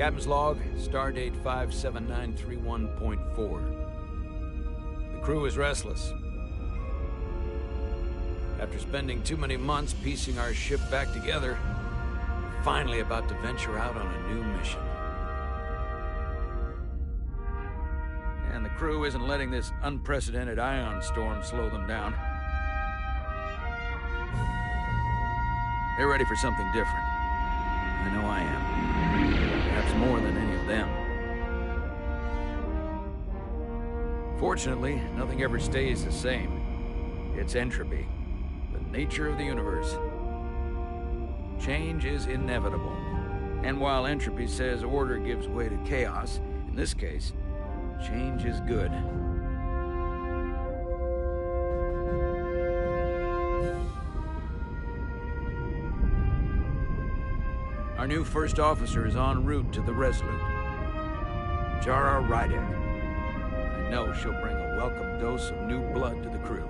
Captain's log, stardate 57931.4. The crew is restless. After spending too many months piecing our ship back together, we're finally about to venture out on a new mission. And the crew isn't letting this unprecedented ion storm slow them down. They're ready for something different. I know I am. Perhaps more than any of them. Fortunately, nothing ever stays the same. It's entropy, the nature of the universe. Change is inevitable. And while entropy says order gives way to chaos, in this case, change is good. Our new first officer is en route to the Resolute. Jara Rydek. I know she'll bring a welcome dose of new blood to the crew.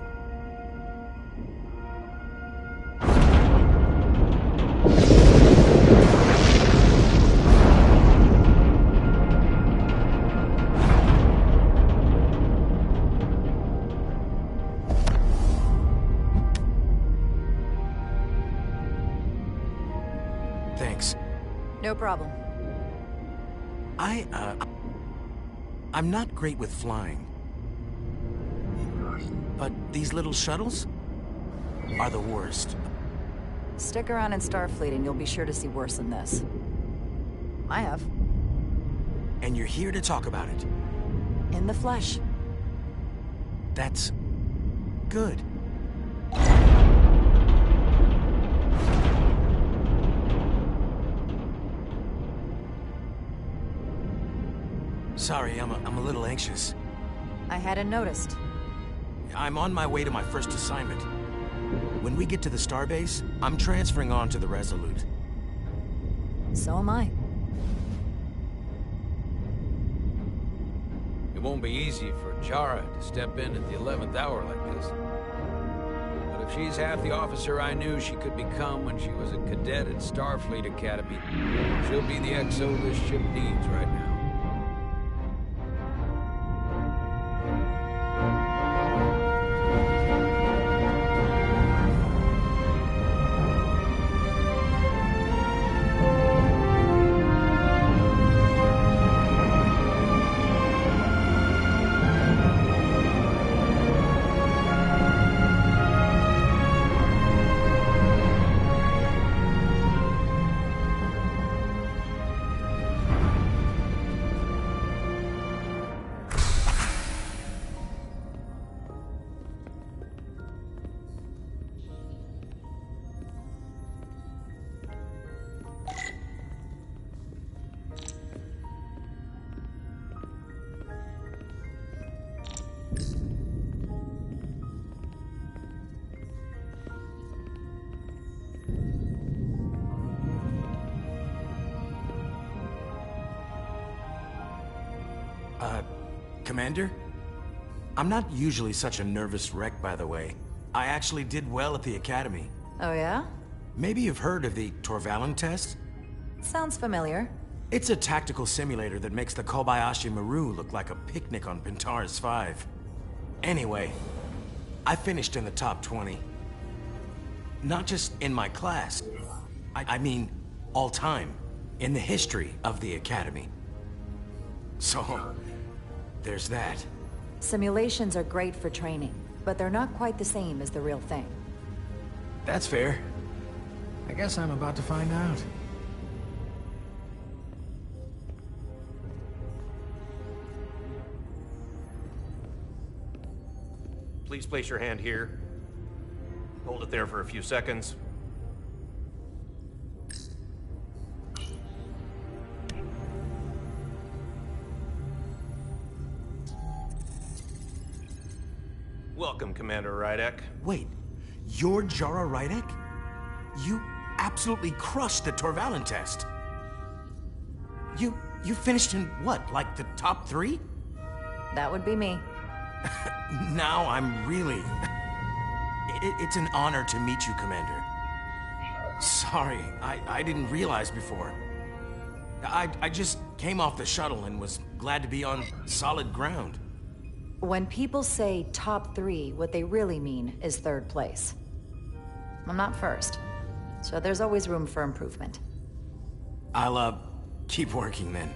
Thanks. No problem. I'm not great with flying. But these little shuttles are the worst. Stick around in Starfleet and you'll be sure to see worse than this. I have. And you're here to talk about it. In the flesh. That's good. Sorry, I'm a little anxious. I hadn't noticed. I'm on my way to my first assignment. When we get to the starbase, I'm transferring on to the Resolute. So am I. It won't be easy for Jara to step in at the 11th hour like this. But if she's half the officer I knew she could become when she was a cadet at Starfleet Academy, she'll be the XO this ship needs right now. Commander? I'm not usually such a nervous wreck, by the way. I actually did well at the Academy. Oh yeah? Maybe you've heard of the Torvalin test? Sounds familiar. It's a tactical simulator that makes the Kobayashi Maru look like a picnic on Pintaris 5. Anyway, I finished in the top 20. Not just in my class. I mean, all time. In the history of the Academy. So, there's that. Simulations are great for training, but they're not quite the same as the real thing. That's fair. I guess I'm about to find out. Please place your hand here. Hold it there for a few seconds. Welcome, Commander Rydek. Wait, you're Jara Rydek? You absolutely crushed the Torvalin test. You finished in what, like the top 3? That would be me. Now I'm really... It's an honor to meet you, Commander. Sorry, I didn't realize before. I just came off the shuttle and was glad to be on solid ground. When people say top 3, what they really mean is 3rd place. I'm not first, so there's always room for improvement. I'll, keep working then.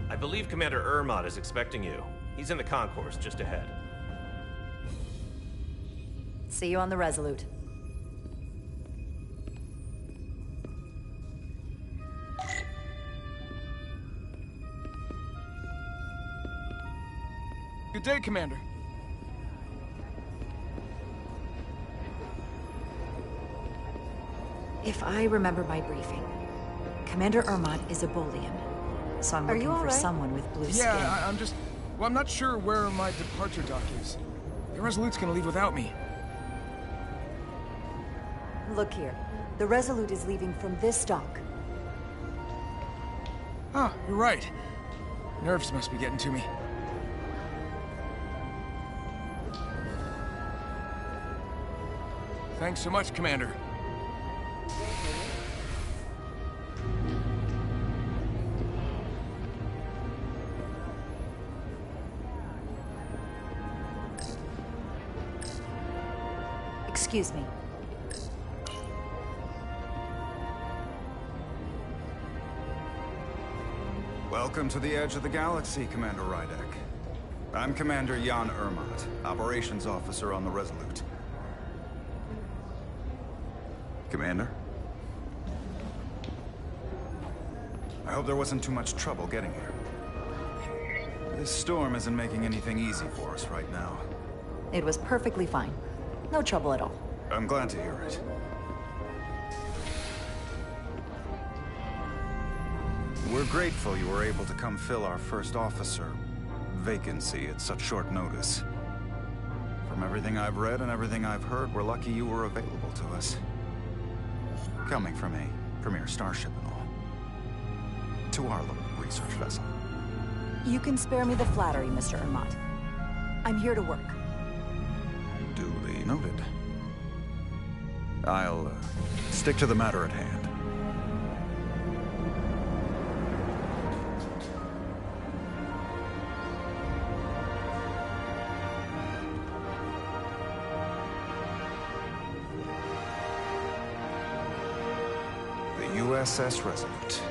I believe Commander Ermot is expecting you. He's in the concourse just ahead. See you on the Resolute. Good day, Commander. If I remember my briefing, Commander Ermot is a Bolian, so I'm looking for someone with blue skin. Yeah, I'm just... Well, I'm not sure where my departure dock is. The Resolute's gonna leave without me. Look here. The Resolute is leaving from this dock. Oh, you're right. Nerves must be getting to me. Thanks so much, Commander. Excuse me. Welcome to the edge of the galaxy, Commander Rydek. I'm Commander Jan Ermot, Operations Officer on the Resolute. Commander? I hope there wasn't too much trouble getting here. This storm isn't making anything easy for us right now. It was perfectly fine. No trouble at all. I'm glad to hear it. We're grateful you were able to come fill our first officer vacancy at such short notice. From everything I've read and everything I've heard, we're lucky you were available to us. Coming from a premier starship and all. To our little research vessel. You can spare me the flattery, Mr. Ermot. I'm here to work. Duly noted. I'll stick to the matter at hand. USS Resolute.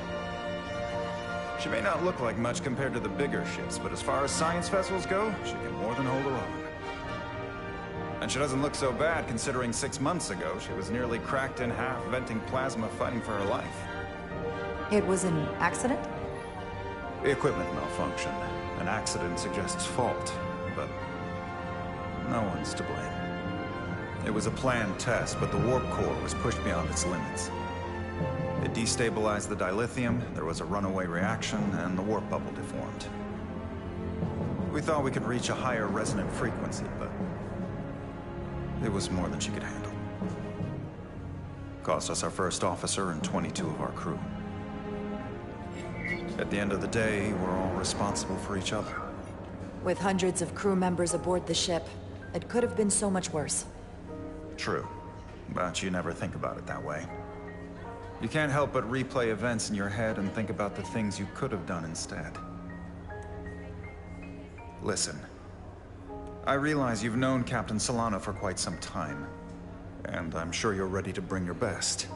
She may not look like much compared to the bigger ships, but as far as science vessels go, she can more than hold her own. And she doesn't look so bad considering 6 months ago she was nearly cracked in half, venting plasma, fighting for her life. It was an accident? Equipment malfunction. An accident suggests fault, but no one's to blame. It was a planned test, but the warp core was pushed beyond its limits. It destabilized the dilithium, there was a runaway reaction, and the warp bubble deformed. We thought we could reach a higher resonant frequency, but it was more than she could handle. Cost us our first officer and 22 of our crew. At the end of the day, we're all responsible for each other. With hundreds of crew members aboard the ship, it could have been so much worse. True, but you never think about it that way. You can't help but replay events in your head and think about the things you could have done instead. Listen, I realize you've known Captain Solano for quite some time, and I'm sure you're ready to bring your best.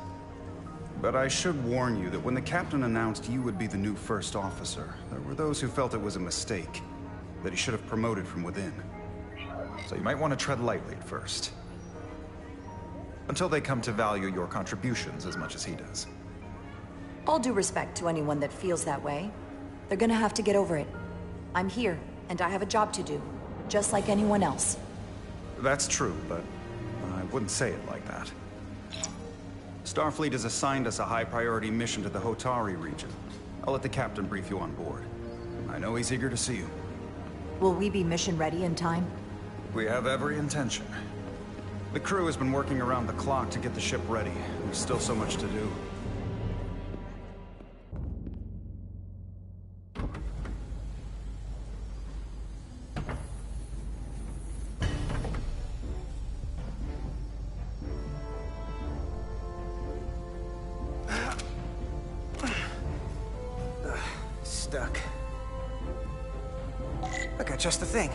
But I should warn you that when the captain announced you would be the new first officer, there were those who felt it was a mistake, that he should have promoted from within. So you might want to tread lightly at first. Until they come to value your contributions as much as he does. All due respect to anyone that feels that way. They're gonna have to get over it. I'm here, and I have a job to do, just like anyone else. That's true, but I wouldn't say it like that. Starfleet has assigned us a high-priority mission to the Hotari region. I'll let the captain brief you on board. I know he's eager to see you. Will we be mission ready in time? We have every intention. The crew has been working around the clock to get the ship ready. There's still so much to do. stuck. Look, I trust the thing.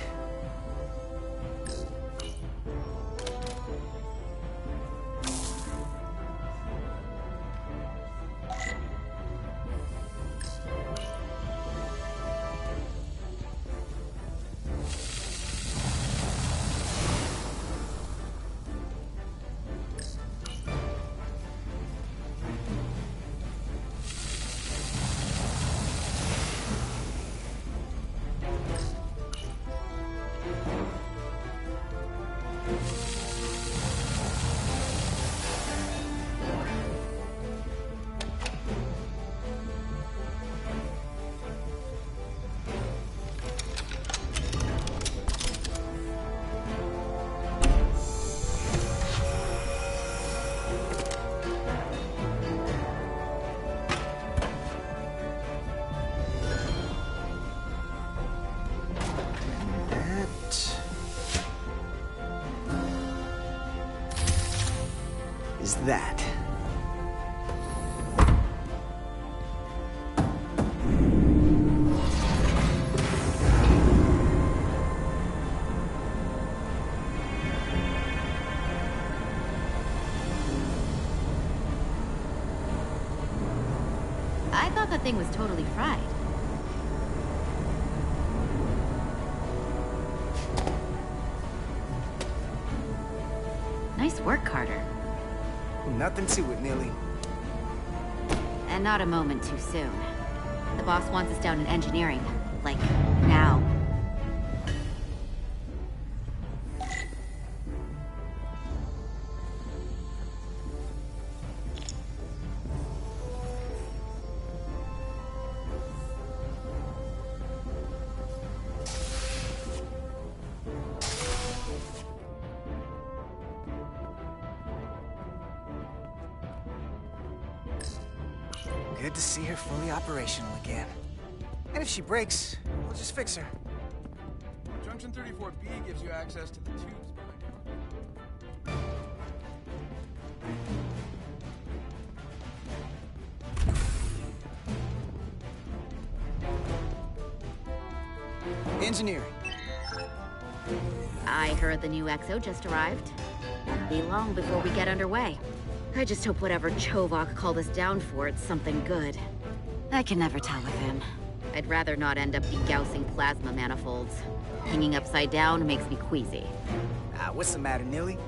Is that. I thought that thing was totally fried. Nice work, Carter. Nothing to it, Neely. And not a moment too soon. The boss wants us down in engineering. Like, now. Good to see her fully operational again. And if she breaks, we'll just fix her. Junction 34B gives you access to the tubes behind you. Engineering. I heard the new XO just arrived. Won't be long before we get underway. I just hope whatever Chovak called us down for, it's something good. I can never tell with him. I'd rather not end up degousing plasma manifolds. Hanging upside down makes me queasy. Ah, what's the matter, Neely?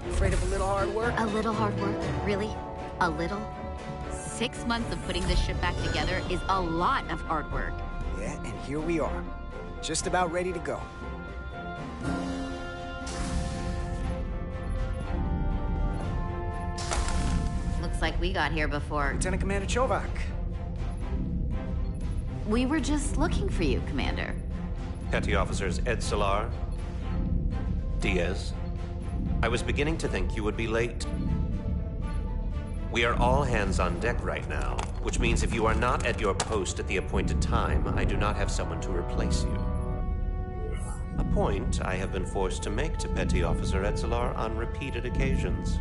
Afraid of a little hard work? A little hard work? Really? A little? 6 months of putting this ship back together is a lot of hard work. Yeah, and here we are. Just about ready to go. Looks like we got here before. Lieutenant Commander Chovak. We were just looking for you, Commander. Petty Officers Ed Solar, Diaz. I was beginning to think you would be late. We are all hands on deck right now, which means if you are not at your post at the appointed time, I do not have someone to replace you. A point I have been forced to make to Petty Officer Etzelar on repeated occasions.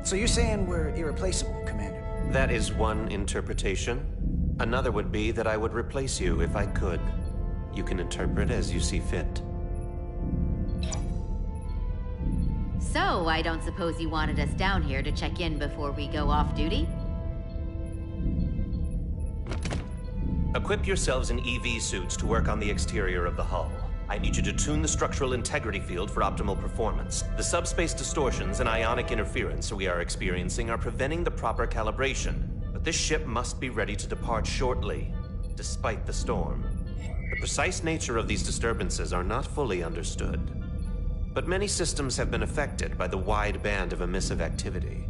So you're saying we're irreplaceable, Commander? That is one interpretation. Another would be that I would replace you if I could. You can interpret as you see fit. So, I don't suppose you wanted us down here to check in before we go off duty? Equip yourselves in EV suits to work on the exterior of the hull. I need you to tune the structural integrity field for optimal performance. The subspace distortions and ionic interference we are experiencing are preventing the proper calibration. But this ship must be ready to depart shortly, despite the storm. The precise nature of these disturbances are not fully understood. But many systems have been affected by the wide band of emissive activity.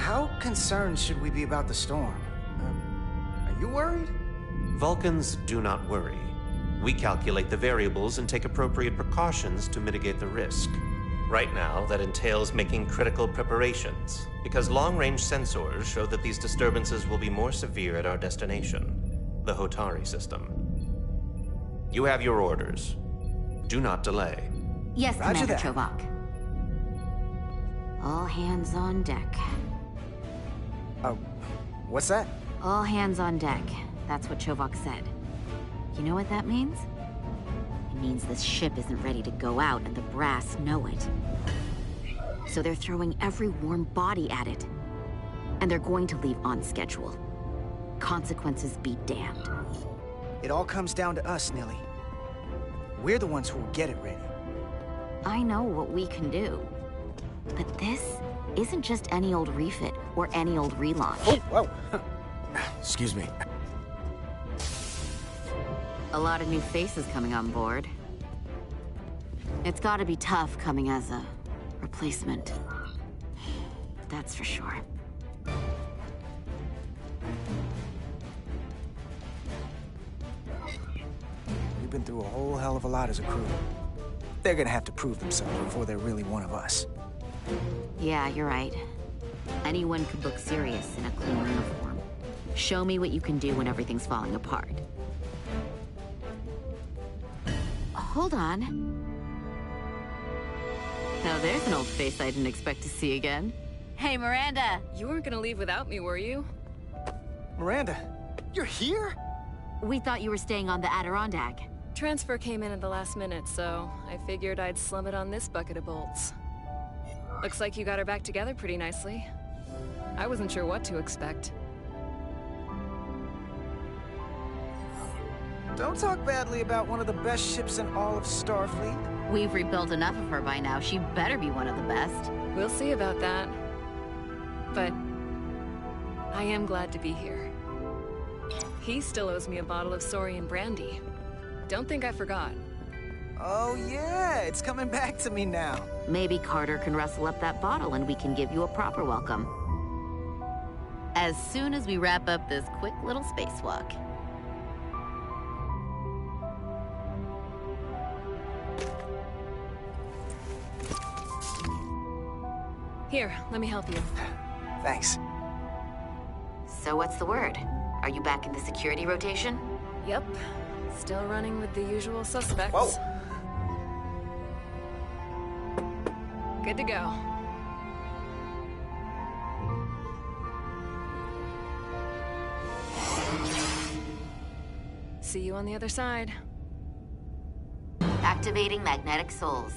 How concerned should we be about the storm? Are you worried? Vulcans do not worry. We calculate the variables and take appropriate precautions to mitigate the risk. Right now, that entails making critical preparations, because long-range sensors show that these disturbances will be more severe at our destination, the Hotari system. You have your orders. Do not delay. Yes, Roger Commander that. Chovak. All hands on deck. What's that? All hands on deck. That's what Chovak said. You know what that means? It means this ship isn't ready to go out, and the brass know it. So they're throwing every warm body at it. And they're going to leave on schedule. Consequences be damned. It all comes down to us, Nilly. We're the ones who will get it ready. I know what we can do. But this isn't just any old refit or any old relaunch. Oh, whoa. Excuse me. A lot of new faces coming on board. It's gotta be tough coming as a replacement. That's for sure. We've been through a whole hell of a lot as a crew. They're gonna have to prove themselves before they're really one of us. Yeah, you're right. Anyone could look serious in a clean uniform. Show me what you can do when everything's falling apart. Hold on. Now there's an old face I didn't expect to see again. Hey, Miranda! You weren't gonna leave without me, were you? Miranda, you're here? We thought you were staying on the Adirondack. Transfer came in at the last minute, so I figured I'd slum it on this bucket of bolts. Looks like you got her back together pretty nicely. I wasn't sure what to expect. Don't talk badly about one of the best ships in all of Starfleet. We've rebuilt enough of her by now. She better be one of the best. We'll see about that. But I am glad to be here. He still owes me a bottle of Saurian brandy. Don't think I forgot. Oh yeah, it's coming back to me now. Maybe Carter can rustle up that bottle and we can give you a proper welcome. As soon as we wrap up this quick little spacewalk. Here, let me help you. Thanks. So what's the word? Are you back in the security rotation? Yep. Still running with the usual suspects. Whoa! Good to go. See you on the other side. Activating magnetic souls.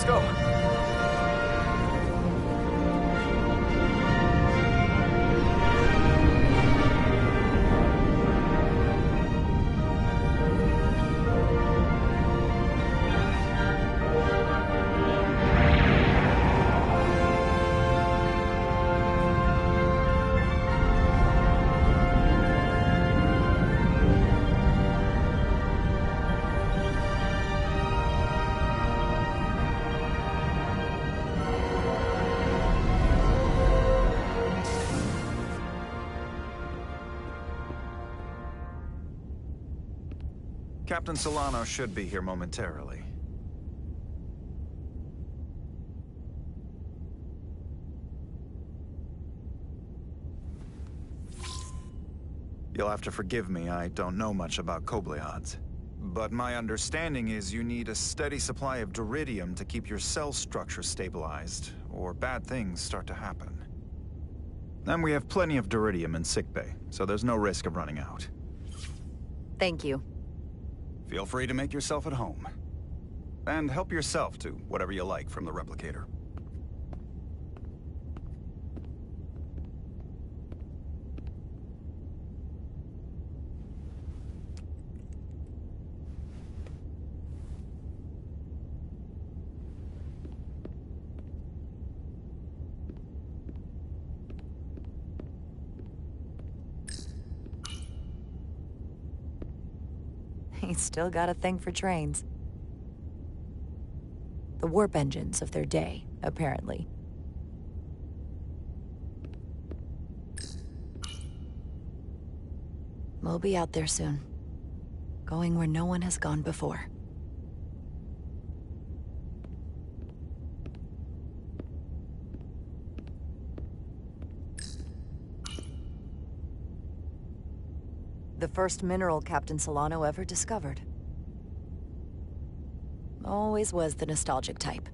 Go. Captain Solano should be here momentarily. You'll have to forgive me, I don't know much about Kobleods. But my understanding is you need a steady supply of duridium to keep your cell structure stabilized, or bad things start to happen. And we have plenty of duridium in sickbay, so there's no risk of running out. Thank you. Feel free to make yourself at home. And help yourself to whatever you like from the replicator. He's still got a thing for trains. The warp engines of their day, apparently. We'll be out there soon. Going where no one has gone before. The first mineral Captain Solano ever discovered. Always was the nostalgic type.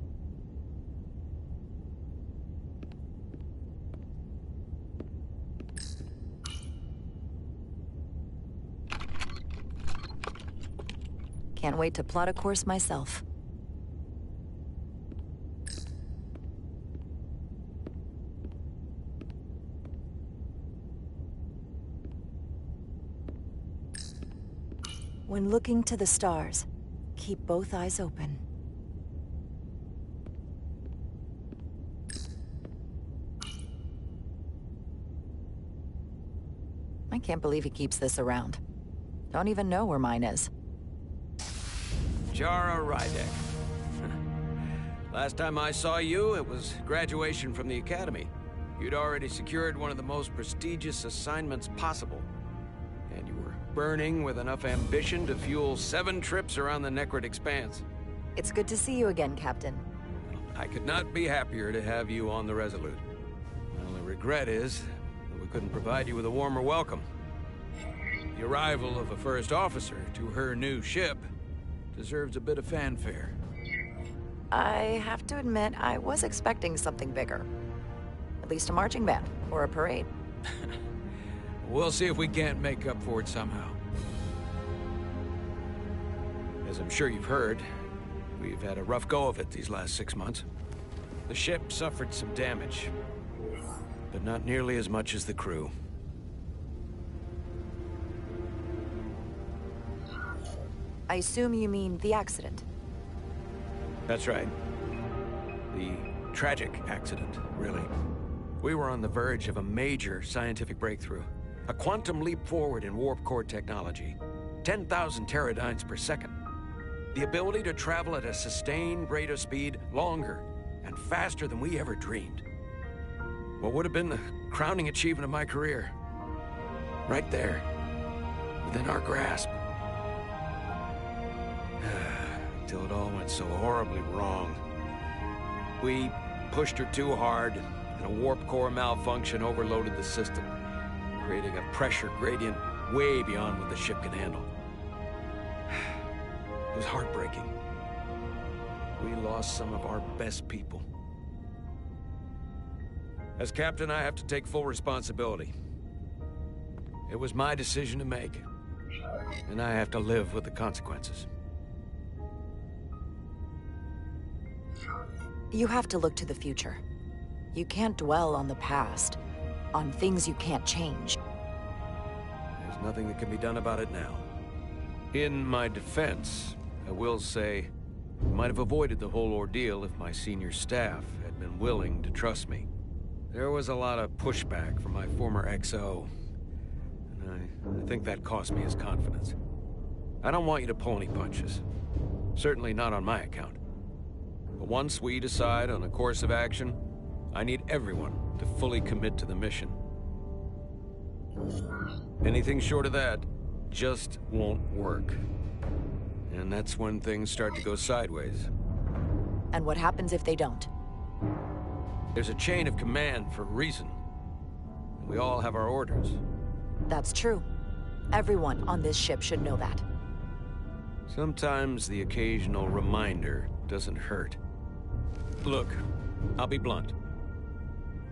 Can't wait to plot a course myself. When looking to the stars, keep both eyes open. I can't believe he keeps this around. Don't even know where mine is. Jara Rydek. Last time I saw you, it was graduation from the Academy. You'd already secured one of the most prestigious assignments possible. And you were burning with enough ambition to fuel 7 trips around the Necrid Expanse. It's good to see you again, Captain. I could not be happier to have you on the Resolute. My only regret is that we couldn't provide you with a warmer welcome. The arrival of a first officer to her new ship deserves a bit of fanfare. I have to admit, I was expecting something bigger. At least a marching band, or a parade. We'll see if we can't make up for it somehow. As I'm sure you've heard, we've had a rough go of it these last 6 months. The ship suffered some damage, but not nearly as much as the crew. I assume you mean the accident. That's right. The tragic accident, really. We were on the verge of a major scientific breakthrough. A quantum leap forward in warp core technology. 10,000 teradynes per second. The ability to travel at a sustained rate of speed longer and faster than we ever dreamed. What would have been the crowning achievement of my career. Right there, within our grasp. Till it all went so horribly wrong. We pushed her too hard, and a warp core malfunction overloaded the system, creating a pressure gradient way beyond what the ship can handle. It was heartbreaking. We lost some of our best people. As captain, I have to take full responsibility. It was my decision to make, and I have to live with the consequences. You have to look to the future. You can't dwell on the past, on things you can't change. There's nothing that can be done about it now. In my defense, I will say, I might have avoided the whole ordeal if my senior staff had been willing to trust me. There was a lot of pushback from my former XO, and I think that cost me his confidence. I don't want you to pull any punches. Certainly not on my account. But once we decide on a course of action, I need everyone to fully commit to the mission. Anything short of that just won't work. And that's when things start to go sideways. And what happens if they don't? There's a chain of command for a reason. We all have our orders. That's true. Everyone on this ship should know that. Sometimes the occasional reminder doesn't hurt. Look, I'll be blunt.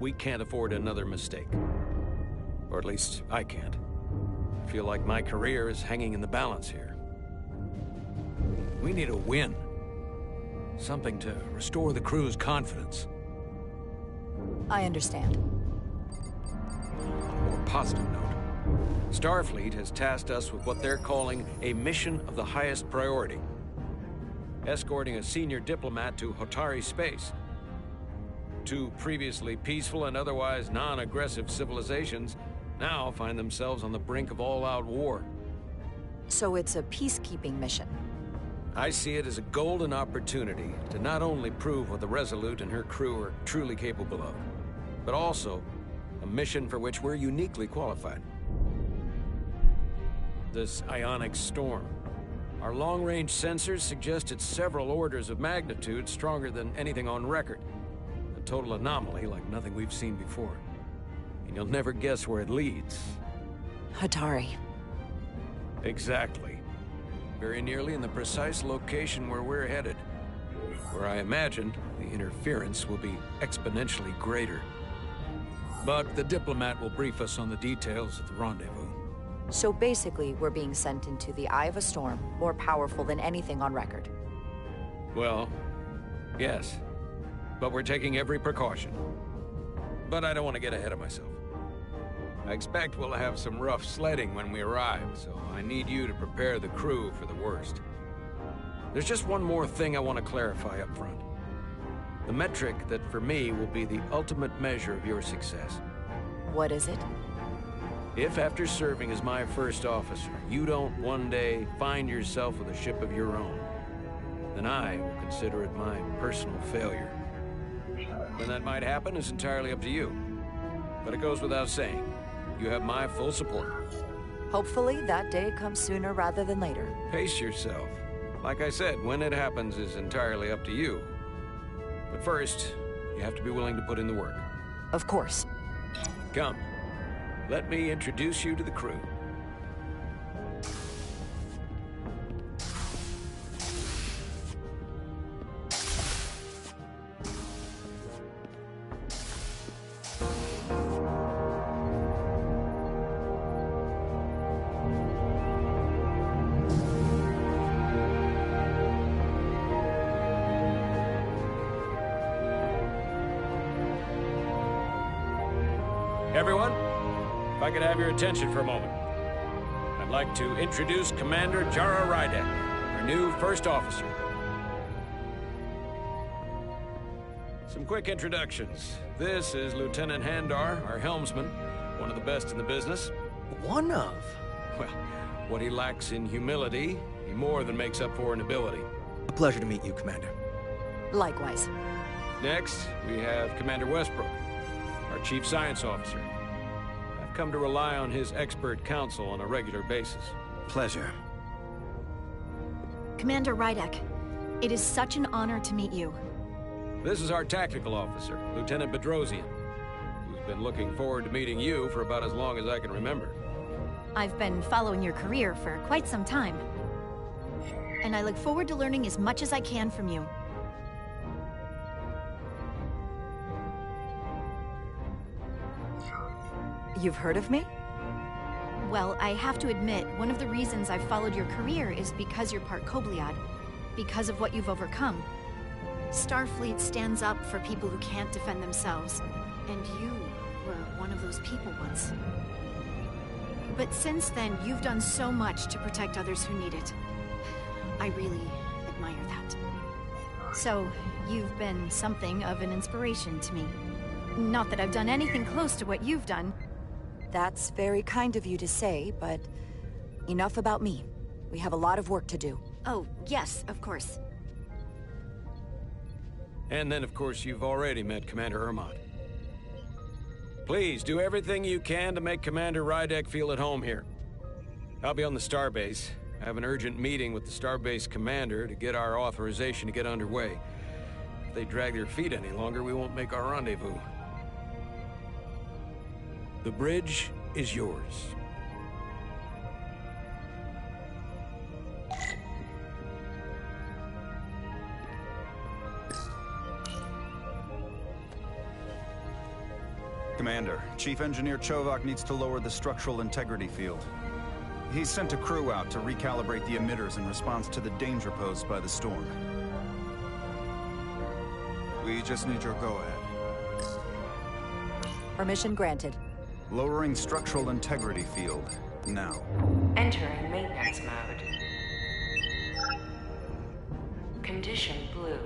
We can't afford another mistake. Or at least, I can't. feel like my career is hanging in the balance here. We need a win. Something to restore the crew's confidence. I understand. On a more positive note, Starfleet has tasked us with what they're calling a mission of the highest priority. Escorting a senior diplomat to Hotari space. Two previously peaceful and otherwise non-aggressive civilizations now find themselves on the brink of all-out war. So it's a peacekeeping mission. I see it as a golden opportunity to not only prove what the Resolute and her crew are truly capable of, but also a mission for which we're uniquely qualified. This ionic storm. Our long-range sensors suggest it's several orders of magnitude stronger than anything on record. A total anomaly like nothing we've seen before. And you'll never guess where it leads. Hotari. Exactly. Very nearly in the precise location where we're headed. Where I imagine the interference will be exponentially greater. But the diplomat will brief us on the details at the rendezvous. So basically, we're being sent into the eye of a storm, more powerful than anything on record. Well, yes. But we're taking every precaution. But I don't want to get ahead of myself. I expect we'll have some rough sledding when we arrive, so I need you to prepare the crew for the worst. There's just one more thing I want to clarify up front. The metric that for me will be the ultimate measure of your success. What is it? If after serving as my first officer, you don't one day find yourself with a ship of your own, then I will consider it my personal failure. When that might happen is entirely up to you. But it goes without saying, you have my full support. Hopefully that day comes sooner rather than later. Pace yourself. Like I said, when it happens is entirely up to you. But first, you have to be willing to put in the work. Of course. Come. Let me introduce you to the crew. Everyone, if I could have your attention for a moment. I'd like to introduce Commander Jara Rydek, our new first officer. Some quick introductions. This is Lieutenant Handar, our helmsman, one of the best in the business. One of? Well, what he lacks in humility, he more than makes up for in ability. A pleasure to meet you, Commander. Likewise. Next, we have Commander Westbrook, our Chief Science Officer. I've come to rely on his expert counsel on a regular basis. Pleasure. Commander Rydek, it is such an honor to meet you. This is our Tactical Officer, Lieutenant Bedrosian, who's been looking forward to meeting you for about as long as I can remember. I've been following your career for quite some time. And I look forward to learning as much as I can from you. You've heard of me? Well, I have to admit, one of the reasons I've followed your career is because you're part Kobliad, because of what you've overcome. Starfleet stands up for people who can't defend themselves, and you were one of those people once. But since then, you've done so much to protect others who need it. I really admire that. So, you've been something of an inspiration to me. Not that I've done anything close to what you've done. That's very kind of you to say, but enough about me. We have a lot of work to do. Oh, yes, of course. And then, of course, you've already met Commander Ermont. Please, do everything you can to make Commander Rydek feel at home here. I'll be on the starbase. I have an urgent meeting with the starbase commander to get our authorization to get underway. If they drag their feet any longer, we won't make our rendezvous. The bridge is yours. Commander, Chief Engineer Chovak needs to lower the structural integrity field. He sent a crew out to recalibrate the emitters in response to the danger posed by the storm. We just need your go-ahead. Permission granted. Lowering structural integrity field, now. Entering maintenance mode. Condition blue.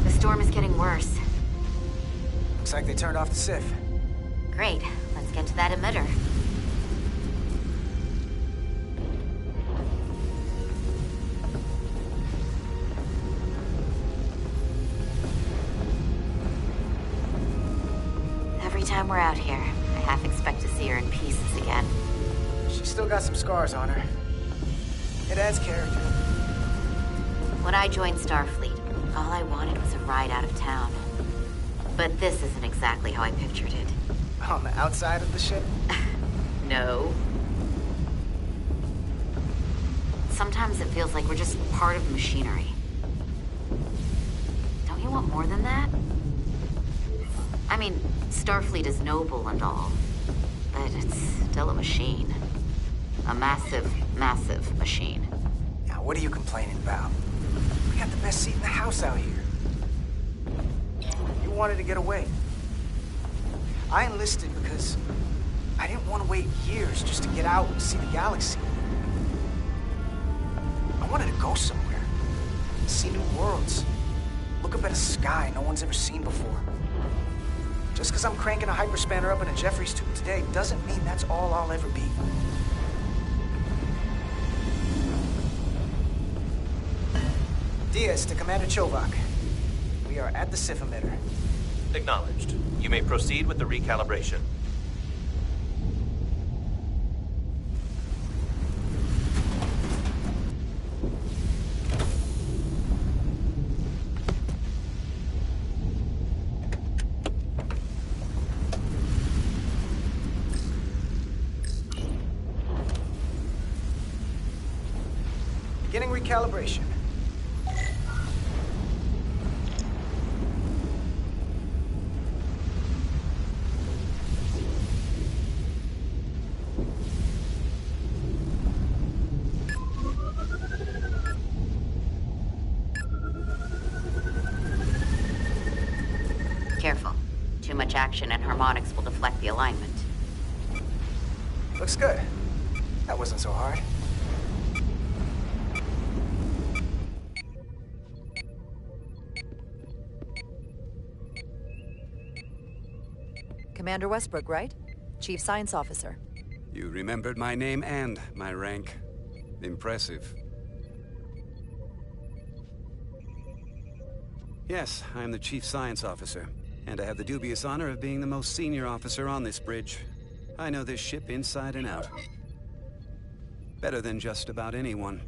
The storm is getting worse. Looks like they turned off the SIF. Great. Let's get to that emitter. Every time we're out here, I half expect to see her in pieces again. She's still got some scars on her. It adds character. When I joined Starfleet, all I wanted was a ride out of town. But this isn't exactly how I pictured it. On the outside of the ship? No. Sometimes it feels like we're just part of machinery. Don't you want more than that? I mean, Starfleet is noble and all, but it's still a machine. A massive, massive machine. Now, what are you complaining about? We got the best seat in the house out here. You wanted to get away. I enlisted because I didn't want to wait years just to get out and see the galaxy. I wanted to go somewhere, see new worlds, look up at a sky no one's ever seen before. Just because I'm cranking a hyperspanner up in a Jeffries tube today doesn't mean that's all I'll ever be. Diaz to Commander Chovak. We are at the SIF emitter. Acknowledged. You may proceed with the recalibration. Beginning recalibration. Careful. Too much action and harmonics will deflect the alignment. Looks good. That wasn't so hard. Commander Westbrook, right? Chief Science Officer. You remembered my name and my rank. Impressive. Yes, I'm the Chief Science Officer, and I have the dubious honor of being the most senior officer on this bridge. I know this ship inside and out. Better than just about anyone.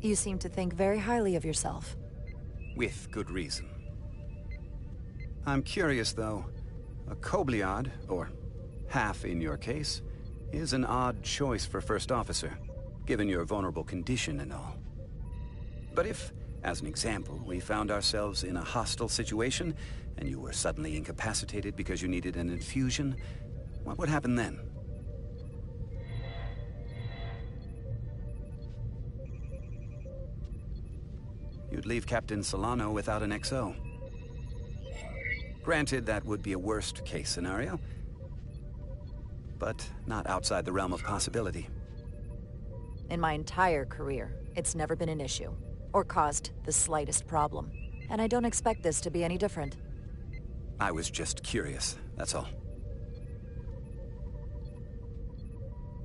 You seem to think very highly of yourself. With good reason. I'm curious, though. A Kobliad, or half in your case, is an odd choice for first officer, given your vulnerable condition and all. But if, as an example, we found ourselves in a hostile situation, and you were suddenly incapacitated because you needed an infusion, what would happen then? You'd leave Captain Solano without an XO. Granted, that would be a worst-case scenario, but not outside the realm of possibility. In my entire career, it's never been an issue, or caused the slightest problem. And I don't expect this to be any different. I was just curious, that's all.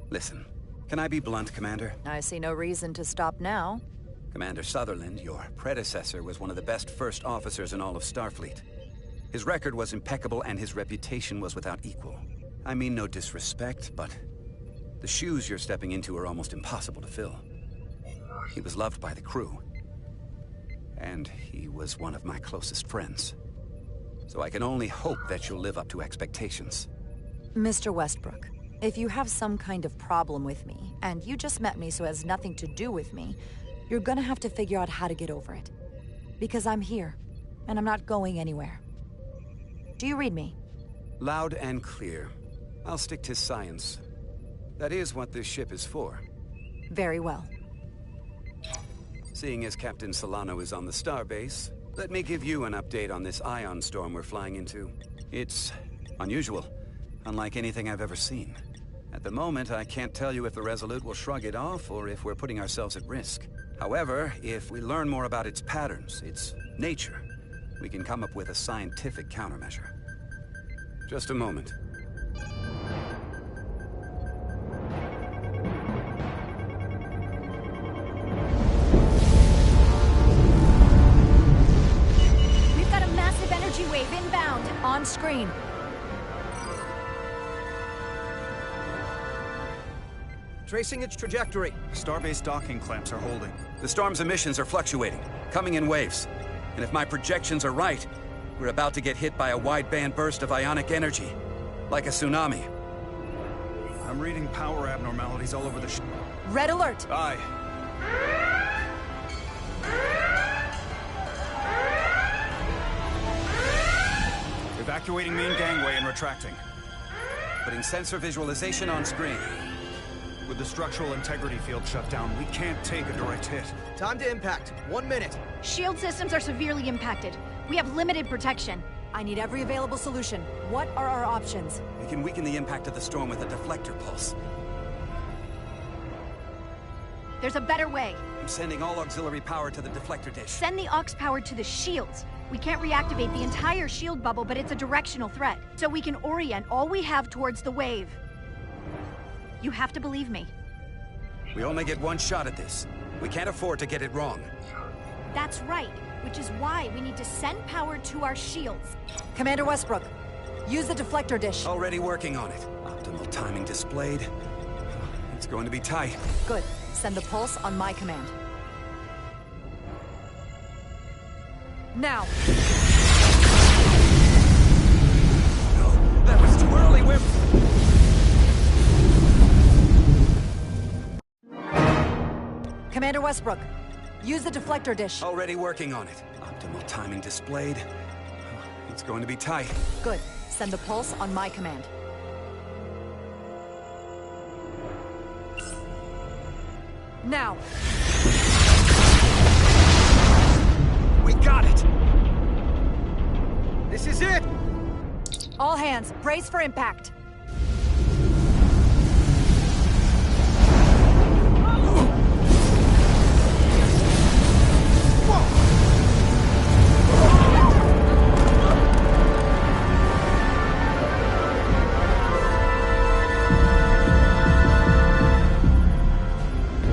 Listen, can I be blunt, Commander? I see no reason to stop now. Commander Sutherland, your predecessor, was one of the best first officers in all of Starfleet. His record was impeccable and his reputation was without equal. I mean no disrespect, but the shoes you're stepping into are almost impossible to fill. He was loved by the crew, and he was one of my closest friends. So I can only hope that you'll live up to expectations. Mr. Westbrook, if you have some kind of problem with me, and you just met me so it has nothing to do with me, you're gonna have to figure out how to get over it. Because I'm here, and I'm not going anywhere. Do you read me? Loud and clear. I'll stick to science. That is what this ship is for. Very well. Seeing as Captain Solano is on the starbase, let me give you an update on this ion storm we're flying into. It's unusual, unlike anything I've ever seen. At the moment, I can't tell you if the Resolute will shrug it off or if we're putting ourselves at risk. However, if we learn more about its patterns, its nature, we can come up with a scientific countermeasure. Just a moment. We've got a massive energy wave inbound. On screen. Tracing its trajectory. Starbase docking clamps are holding. The storm's emissions are fluctuating, coming in waves. And if my projections are right, we're about to get hit by a wideband burst of ionic energy. Like a tsunami. I'm reading power abnormalities all over the ship. Red alert! Aye. Evacuating main gangway and retracting. Putting sensor visualization on screen. With the structural integrity field shut down, we can't take a direct hit. Time to impact. 1 minute. Shield systems are severely impacted. We have limited protection. I need every available solution. What are our options? We can weaken the impact of the storm with a deflector pulse. There's a better way. I'm sending all auxiliary power to the deflector dish. Send the aux power to the shields. We can't reactivate the entire shield bubble, but it's a directional threat. So we can orient all we have towards the wave. You have to believe me. We only get one shot at this. We can't afford to get it wrong. That's right, which is why we need to send power to our shields. Commander Westbrook, use the deflector dish. Already working on it. Optimal timing displayed. It's going to be tight. Good. Send the pulse on my command. Now! No, that was too early. Commander Westbrook, use the deflector dish. Already working on it. Optimal timing displayed. It's going to be tight. Good. Send the pulse on my command. Now! We got it! This is it! All hands, brace for impact.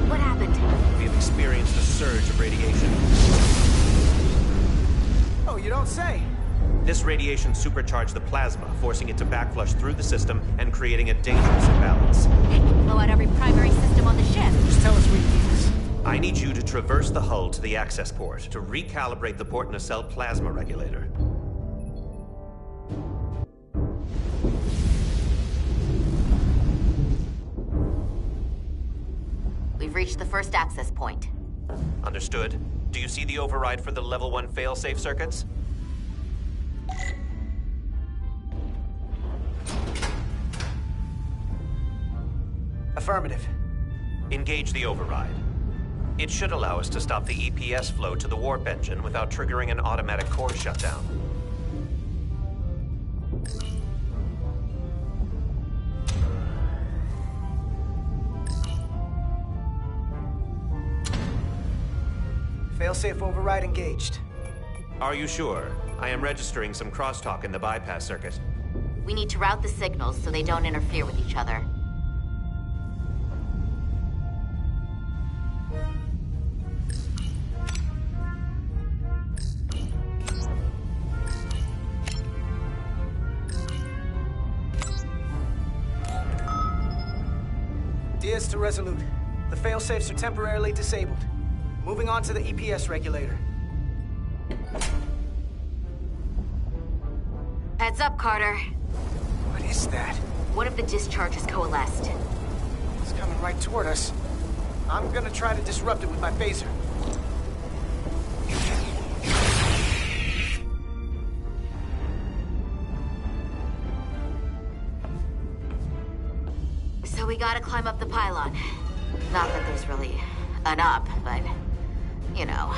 What happened? We have experienced a surge of radiation. Oh, you don't say. This radiation supercharged the plasma, forcing it to backflush through the system and creating a dangerous imbalance. Blow out every primary system on the ship. Just tell us we can do this. I need you to traverse the hull to the access port to recalibrate the port nacelle plasma regulator. We've reached the first access point. Understood. Do you see the override for the level 1 failsafe circuits? Affirmative. Engage the override. It should allow us to stop the EPS flow to the warp engine without triggering an automatic core shutdown. Failsafe override engaged. Are you sure? I am registering some crosstalk in the bypass circuit. We need to route the signals so they don't interfere with each other. Diaz to Resolute. The failsafes are temporarily disabled. Moving on to the EPS regulator. Heads up, Carter. What is that? One of the discharges coalesced. It's coming right toward us. I'm gonna try to disrupt it with my phaser. We gotta climb up the pylon. Not that there's really an up, but, you know.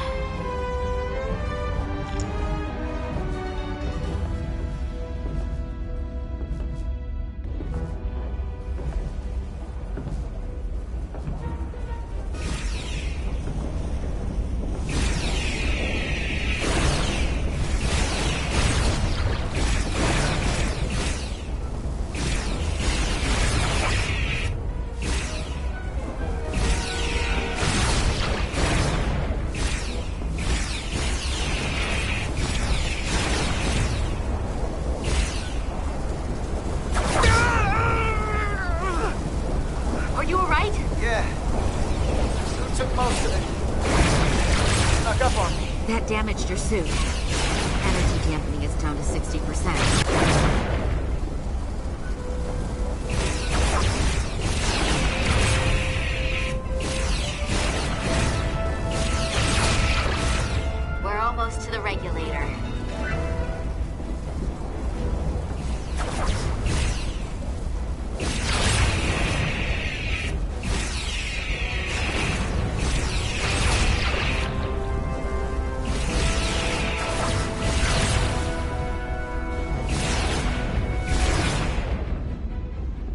That damaged your suit. Energy dampening is down to 60%. We're almost to the regulator.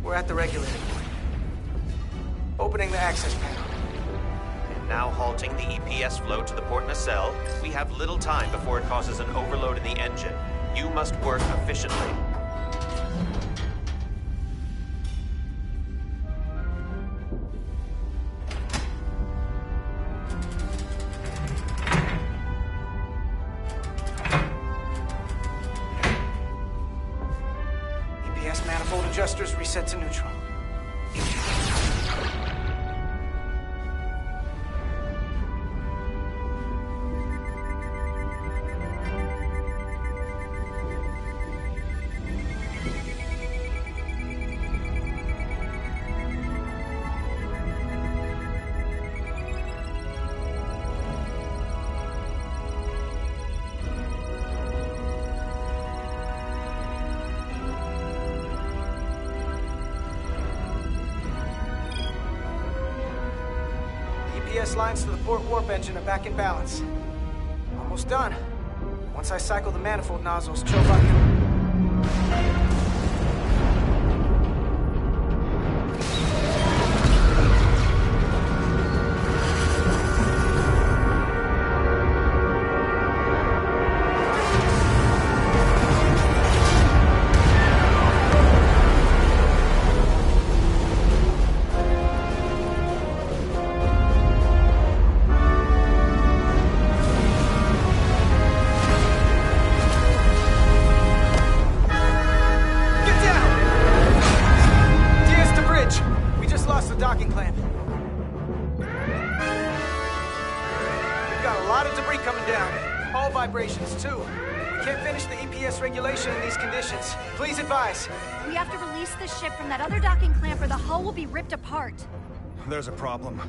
We're at the regulator point. Opening the access panel. And now halting the EPS flow to the port nacelle. We have little time before it causes an overload in the engine. You must work efficiently. EPS manifold adjusters reset to neutral. EPS lines to the port warp engine are back in balance. Almost done. Once I cycle the manifold nozzles, Chovak can... docking clamp. We've got a lot of debris coming down. All vibrations, too. We can't finish the EPS regulation in these conditions. Please advise. We have to release the ship from that other docking clamp or the hull will be ripped apart. There's a problem.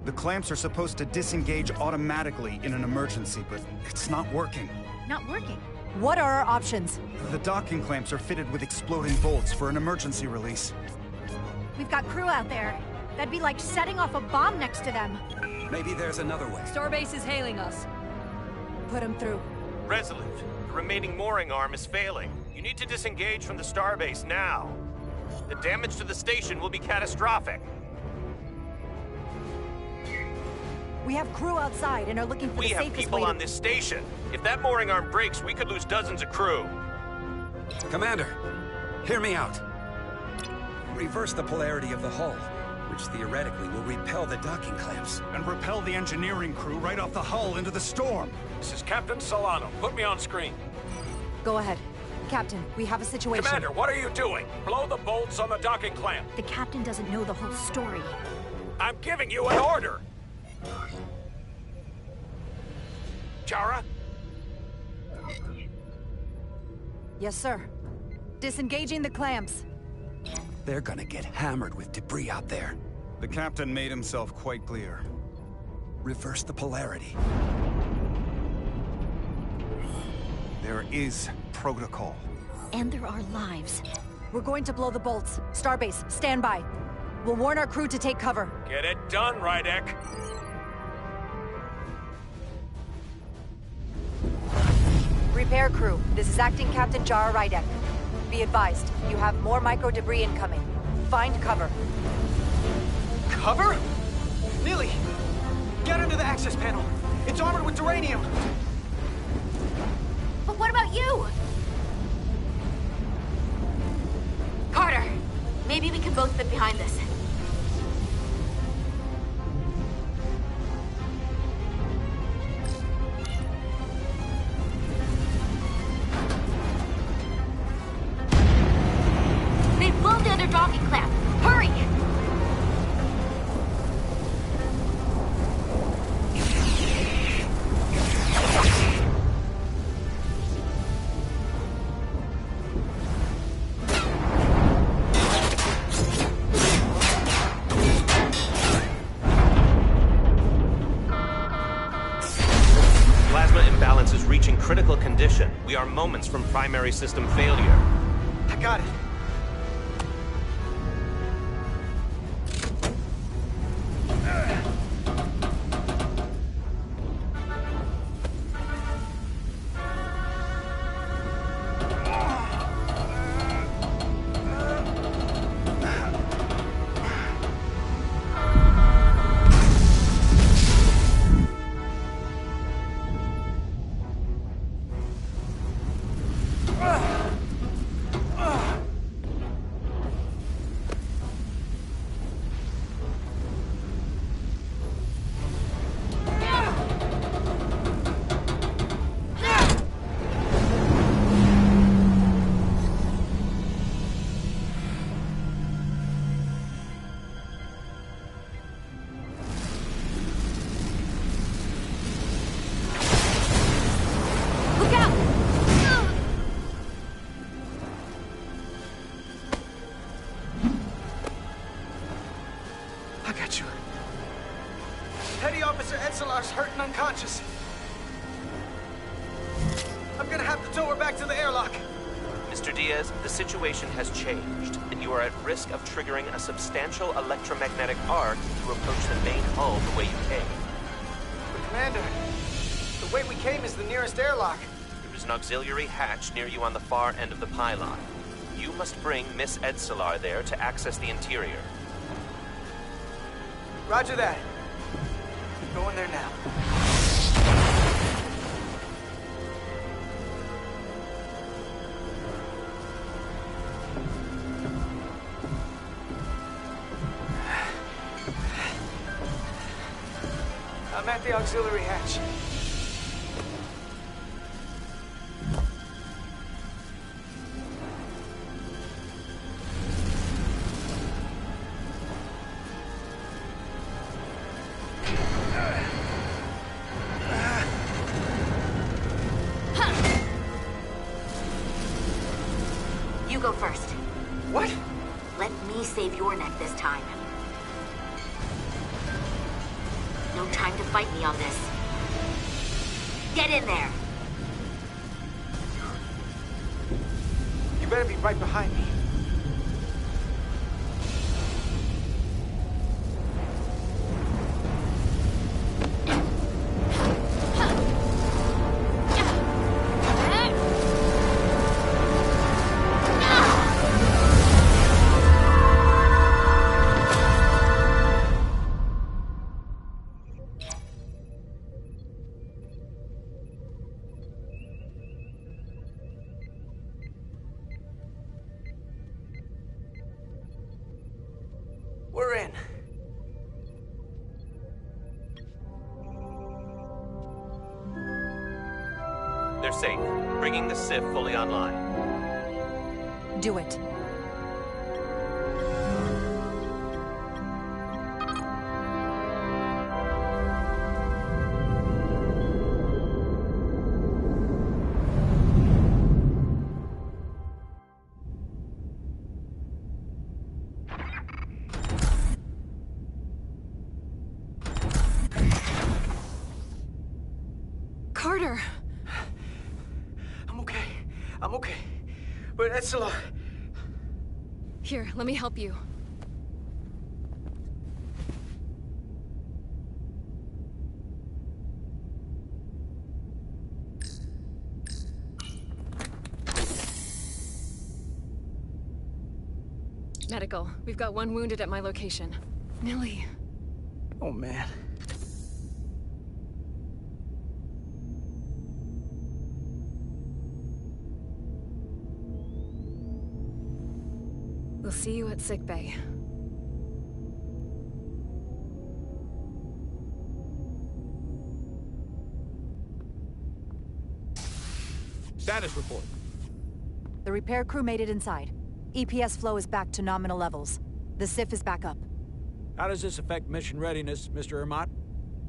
The clamps are supposed to disengage automatically in an emergency, but it's not working. Not working? What are our options? The docking clamps are fitted with exploding bolts for an emergency release. We've got crew out there. That'd be like setting off a bomb next to them. Maybe there's another way. Starbase is hailing us. Put him through. Resolute, the remaining mooring arm is failing. You need to disengage from the starbase now. The damage to the station will be catastrophic. We have crew outside and are looking for the safest way to... We have people on this station. If that mooring arm breaks, we could lose dozens of crew. Commander, hear me out. Reverse the polarity of the hull, which theoretically will repel the docking clamps. And repel the engineering crew right off the hull into the storm. This is Captain Solano. Put me on screen. Go ahead. Captain, we have a situation. Commander, what are you doing? Blow the bolts on the docking clamp. The captain doesn't know the whole story. I'm giving you an order. Chara? Yes, sir. Disengaging the clamps. They're gonna get hammered with debris out there. The captain made himself quite clear. Reverse the polarity. There is protocol. And there are lives. We're going to blow the bolts. Starbase, stand by. We'll warn our crew to take cover. Get it done, Rydek. Repair crew, this is Acting Captain Jara Rydek. Be advised, you have more micro debris incoming. Find cover. Cover? Neely, get under the access panel. It's armored with duranium. But what about you? Carter, maybe we can both fit behind this. They've blown the other docking clamp. Hurry! Plasma imbalance is reaching critical condition. We are moments from primary system failure. I got it. I got you. Petty Officer Etzelar's hurt and unconscious. I'm gonna have to tow her back to the airlock. Mr. Diaz, the situation has changed, and you are at risk of triggering a substantial electromagnetic arc to approach the main hull the way you came. But Commander, the way we came is the nearest airlock. There is an auxiliary hatch near you on the far end of the pylon. You must bring Miss Etzelar there to access the interior. Roger that. Going there now. I'm at the auxiliary hatch. You go first. What? Let me save your neck this time. No time to fight me on this. Get in there! You better be right behind me. We're in. They're safe, bringing the SIF fully online. Do it. Carter! I'm okay. But Etzelar... Here, let me help you. Medical. We've got one wounded at my location. Millie. Oh, man. We'll see you at sickbay. Status report. The repair crew made it inside. EPS flow is back to nominal levels. The SIF is back up. How does this affect mission readiness, Mr. Ermot?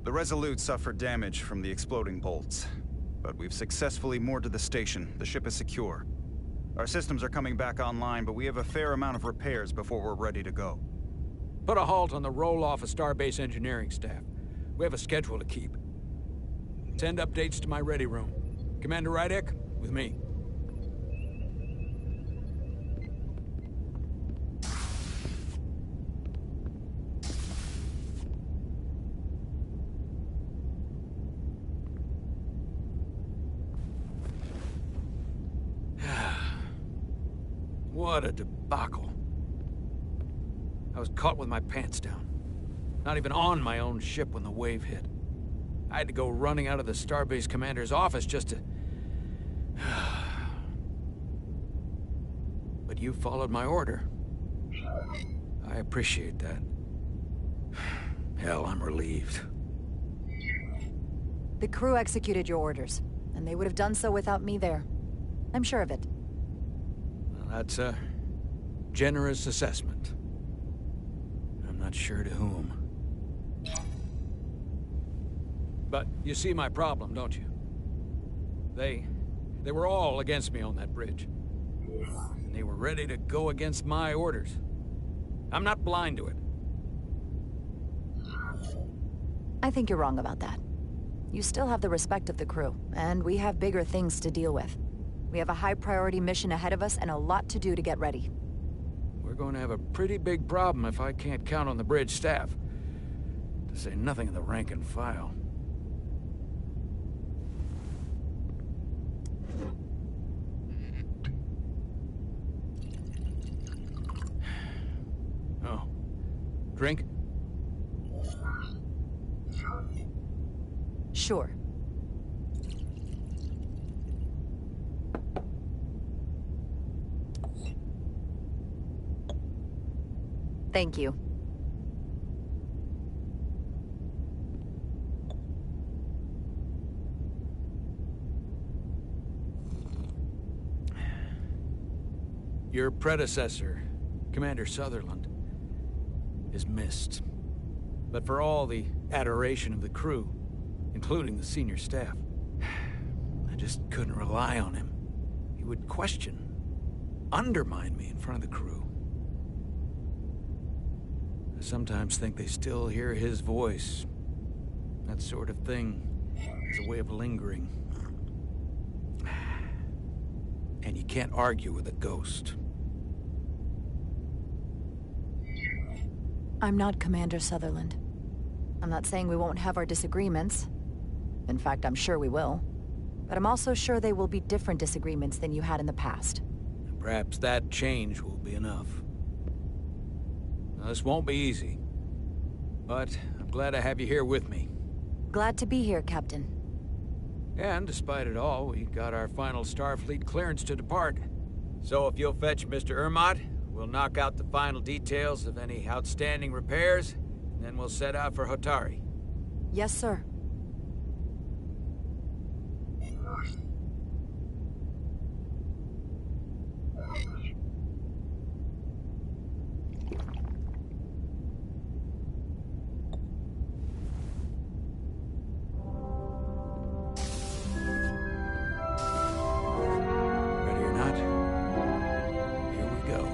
The Resolute suffered damage from the exploding bolts. But we've successfully moored to the station. The ship is secure. Our systems are coming back online, but we have a fair amount of repairs before we're ready to go. Put a halt on the roll-off of Starbase engineering staff. We have a schedule to keep. Send updates to my ready room. Commander Rydek, with me. What a debacle. I was caught with my pants down. Not even on my own ship when the wave hit. I had to go running out of the Starbase commander's office just to... But you followed my order. I appreciate that. Hell, I'm relieved. The crew executed your orders, and they would have done so without me there. I'm sure of it. Well, that's a generous assessment. I'm not sure to whom. But you see my problem, don't you? They were all against me on that bridge. And they were ready to go against my orders. I'm not blind to it. I think you're wrong about that. You still have the respect of the crew, and we have bigger things to deal with. We have a high-priority mission ahead of us and a lot to do to get ready. We're going to have a pretty big problem if I can't count on the bridge staff. To say nothing of the rank and file. Oh. Drink? Sure. Thank you. Your predecessor, Commander Sutherland, is missed. But for all the adoration of the crew, including the senior staff, I just couldn't rely on him. He would question, undermine me in front of the crew. I sometimes think they still hear his voice. That sort of thing is a way of lingering. And you can't argue with a ghost. I'm not Commander Sutherland. I'm not saying we won't have our disagreements. In fact, I'm sure we will. But I'm also sure they will be different disagreements than you had in the past. Perhaps that change will be enough. Now, this won't be easy. But I'm glad I have you here with me. Glad to be here, Captain. And despite it all, we got our final Starfleet clearance to depart. So if you'll fetch Mr. Ermot, we'll knock out the final details of any outstanding repairs, and then we'll set out for Hotari. Yes, sir. Ready or not, here we go.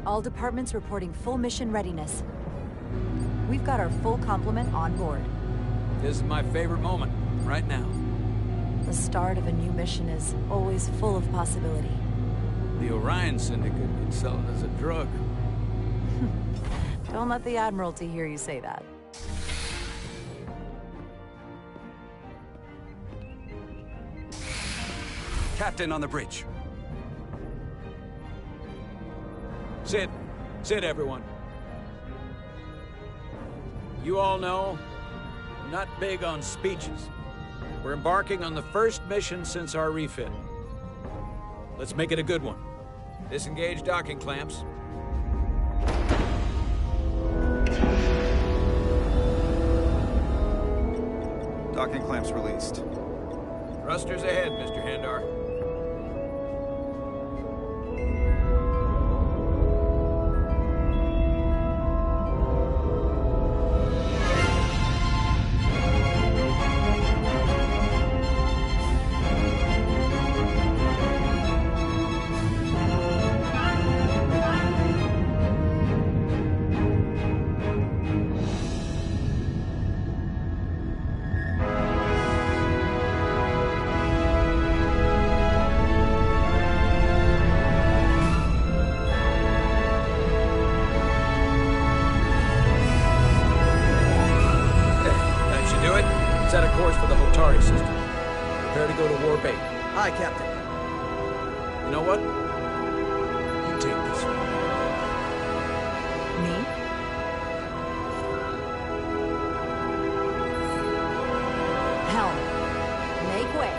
All departments reporting full mission readiness. We've got our full complement on board. This is my favorite moment, right now. The start of a new mission is always full of possibility. The Orion Syndicate could sell it as a drug. Don't let the Admiralty hear you say that. Captain on the bridge. Sit. Sit, everyone. You all know, I'm not big on speeches. We're embarking on the first mission since our refit. Let's make it a good one. Disengage docking clamps. Docking clamps released. Thrusters ahead, Mr. Handar. Set a course for the Hotari system. Prepare to go to Warp 8. Aye, Captain. You know what? You take this one. Me? Helm. Make way.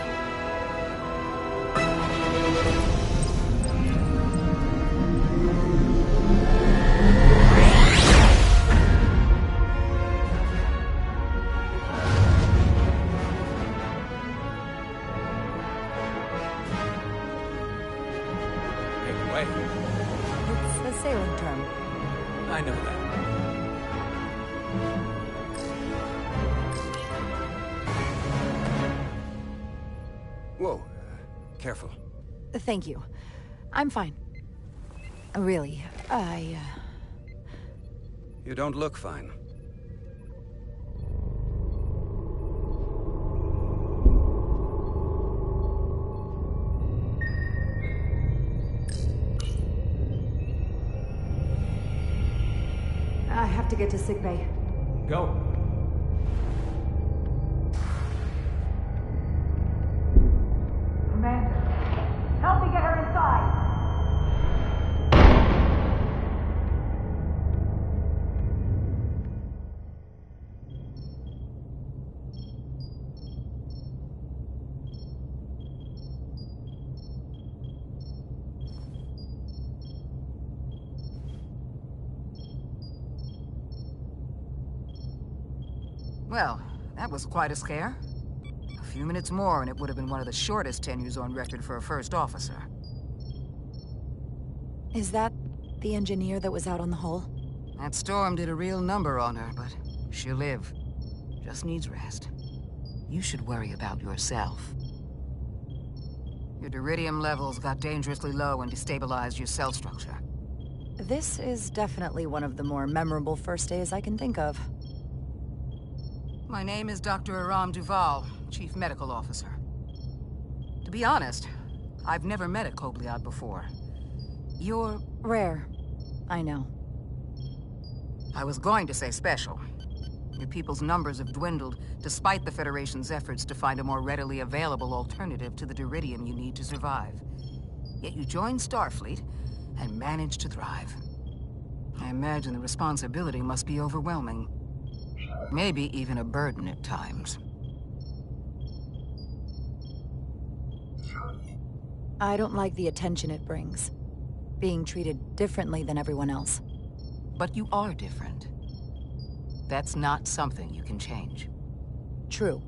It's a sailing term. I know that. Whoa. Careful. Thank you. I'm fine. Really, You don't look fine. I have to get to sickbay. Go. Commander, help me get her inside! Well, that was quite a scare. A few minutes more and it would have been one of the shortest tenures on record for a first officer. Is that the engineer that was out on the hull? That storm did a real number on her, but she'll live. Just needs rest. You should worry about yourself. Your deridium levels got dangerously low and destabilized your cell structure. This is definitely one of the more memorable first days I can think of. My name is Dr. Aram Duval, Chief Medical Officer. To be honest, I've never met a Kobliad before. You're rare. I know. I was going to say special. Your people's numbers have dwindled, despite the Federation's efforts to find a more readily available alternative to the deridium you need to survive. Yet you joined Starfleet and managed to thrive. I imagine the responsibility must be overwhelming. Maybe even a burden at times. I don't like the attention it brings. Being treated differently than everyone else. But you are different. That's not something you can change. True.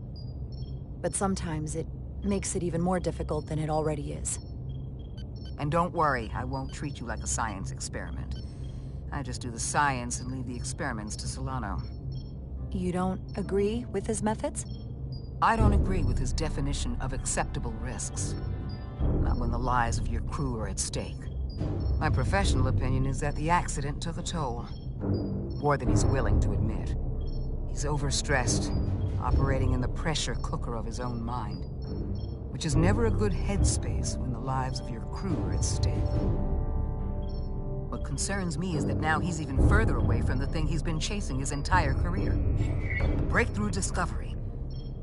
But sometimes it makes it even more difficult than it already is. And don't worry, I won't treat you like a science experiment. I just do the science and leave the experiments to Solano. You don't agree with his methods? I don't agree with his definition of acceptable risks. Not when the lives of your crew are at stake. My professional opinion is that the accident took a toll. more than he's willing to admit. He's overstressed, operating in the pressure cooker of his own mind, which is never a good headspace when the lives of your crew are at stake. What concerns me is that now he's even further away from the thing he's been chasing his entire career. The breakthrough discovery,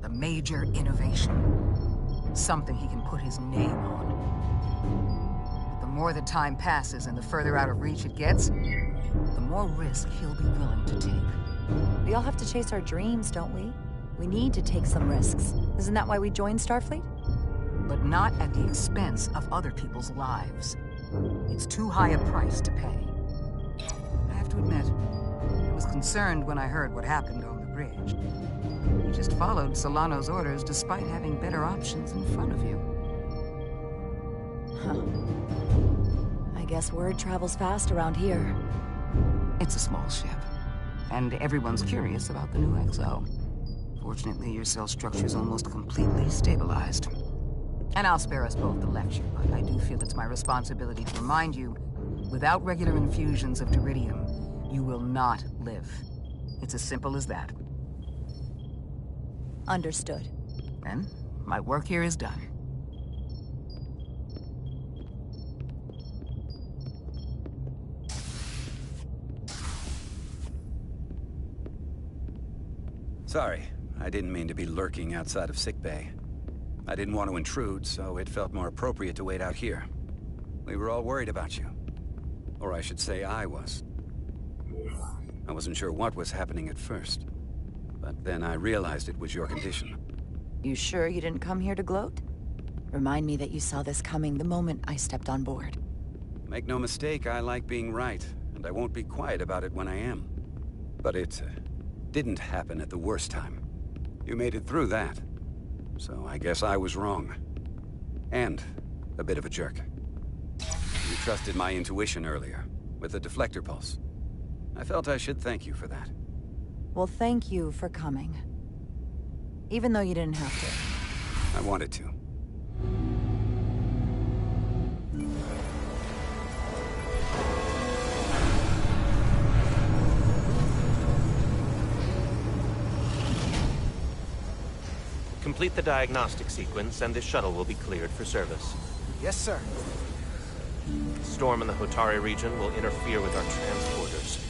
the major innovation, something he can put his name on. But the more the time passes and the further out of reach it gets, the more risk he'll be willing to take. We all have to chase our dreams, don't we? We need to take some risks. Isn't that why we joined Starfleet? But not at the expense of other people's lives. It's too high a price to pay. I have to admit, I was concerned when I heard what happened on the bridge. You just followed Solano's orders despite having better options in front of you. Huh. I guess word travels fast around here. It's a small ship, and everyone's curious about the new XO. Fortunately, your cell structure's almost completely stabilized. And I'll spare us both the lecture, but I do feel it's my responsibility to remind you, without regular infusions of Duridium, you will not live. It's as simple as that. Understood. Then, my work here is done. Sorry, I didn't mean to be lurking outside of sickbay. I didn't want to intrude, so it felt more appropriate to wait out here. We were all worried about you. Or I should say I was. I wasn't sure what was happening at first. But then I realized it was your condition. You sure you didn't come here to gloat? Remind me that you saw this coming the moment I stepped on board. Make no mistake, I like being right, and I won't be quiet about it when I am. But it didn't happen at the worst time. You made it through that. So I guess I was wrong. And a bit of a jerk. You trusted my intuition earlier, with the deflector pulse. I felt I should thank you for that. Well, thank you for coming. Even though you didn't have to. I wanted to. Complete the diagnostic sequence, and this shuttle will be cleared for service. Yes, sir. Storm in the Hotari region will interfere with our transporters,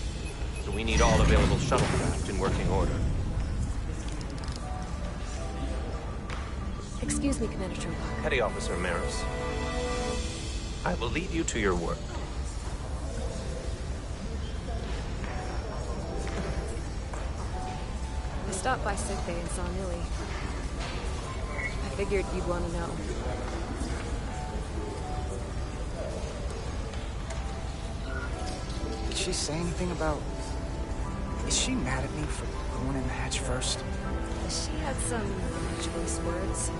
so we need all available shuttlecraft in working order. Excuse me, Commander Trovak. Petty Officer Maris, I will leave you to your work. I stopped by sickbay and saw Millie. I figured you'd want to know. Did she say anything about... Is she mad at me for going in the hatch first? She had some choice words.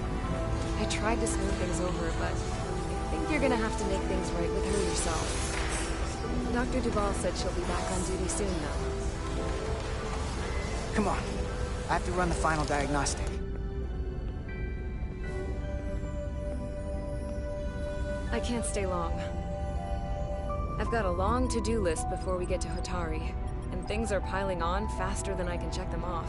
I tried to smooth things over, but I think you're gonna have to make things right with her yourself. Dr. Duval said she'll be back on duty soon, though. Come on. I have to run the final diagnostic. I can't stay long. I've got a long to-do list before we get to Hotari, and things are piling on faster than I can check them off.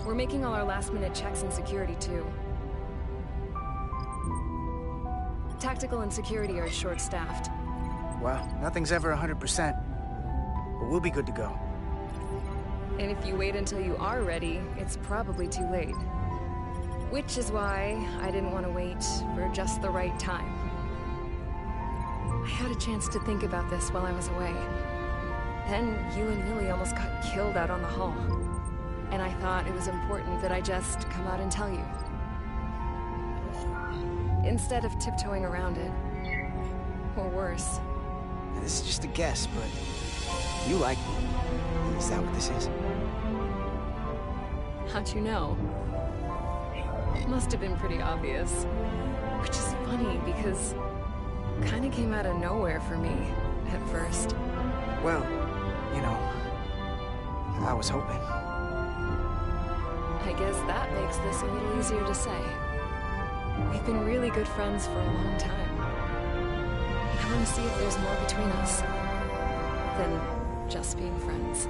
We're making all our last-minute checks in security, too. Tactical and security are short-staffed. Well, nothing's ever 100%, but we'll be good to go. And if you wait until you are ready, it's probably too late. Which is why I didn't want to wait for just the right time. I had a chance to think about this while I was away. Then you and Millie almost got killed out on the hull. And I thought it was important that I just come out and tell you. Instead of tiptoeing around it. Or worse. This is just a guess, but you like me. Is that what this is? How'd you know? Must have been pretty obvious. Which is funny, because it kinda came out of nowhere for me, at first. Well, you know, I was hoping. I guess that makes this a little easier to say. We've been really good friends for a long time. I want to see if there's more between us. than just being friends.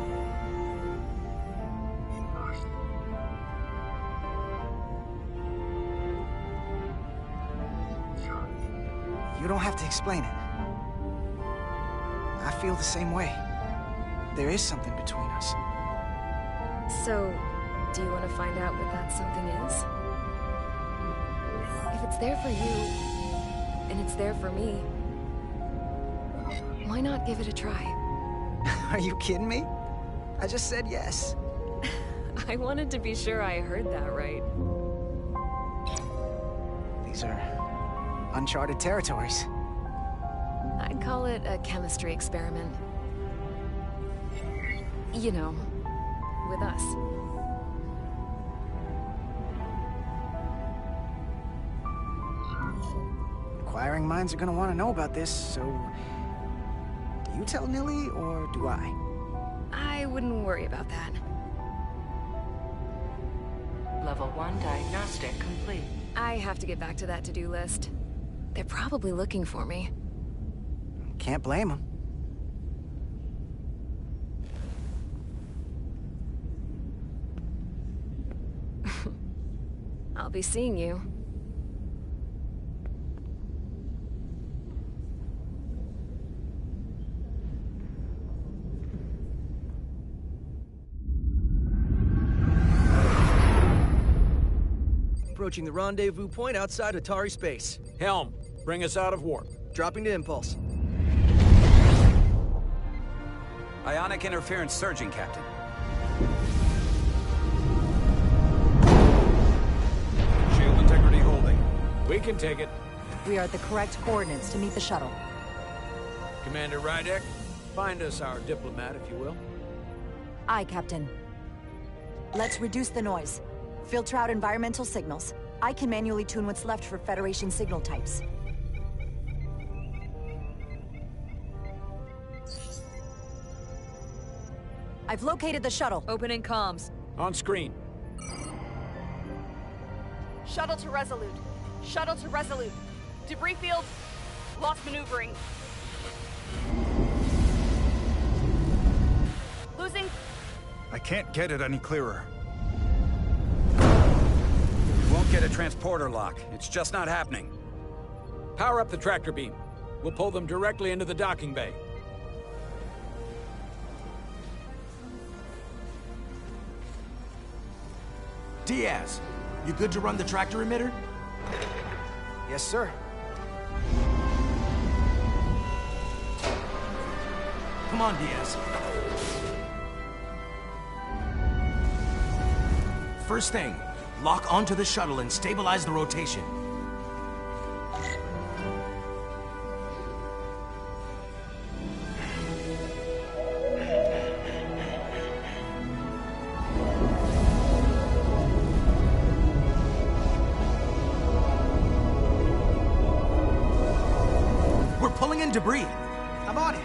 You don't have to explain it. I feel the same way. There is something between us. So, do you want to find out what that something is? If it's there for you, and it's there for me, why not give it a try? Are you kidding me? I just said yes. I wanted to be sure I heard that right. These are uncharted territories. I'd call it a chemistry experiment. You know, with us. Inquiring minds are gonna want to know about this, so... Do you tell Nilly, or do I? I wouldn't worry about that. Level 1 diagnostic complete. I have to get back to that to-do list. They're probably looking for me. Can't blame them. I'll be seeing you. Approaching the rendezvous point outside Atari space. Helm, bring us out of warp. Dropping to impulse. Ionic interference surging, Captain. Shield integrity holding. We can take it. We are at the correct coordinates to meet the shuttle. Commander Rydek, find us our diplomat, if you will. Aye, Captain. Let's reduce the noise. Filter out environmental signals. I can manually tune what's left for Federation signal types. I've located the shuttle. Opening comms. On screen. Shuttle to Resolute. Shuttle to Resolute. Debris field. Lost maneuvering. Losing. I can't get it any clearer. We won't get a transporter lock. It's just not happening. Power up the tractor beam. We'll pull them directly into the docking bay. Diaz, you good to run the tractor emitter? Yes, sir. Come on, Diaz. First thing, lock onto the shuttle and stabilize the rotation. We're pulling in debris. I'm on it.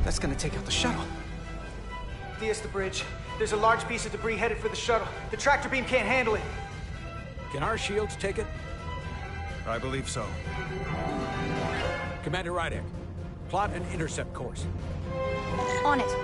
That's gonna take out the shuttle. Diaz, the bridge. There's a large piece of debris headed for the shuttle. The tractor beam can't handle it. Can our shields take it? I believe so. Commander Rydek, plot an intercept course. On it.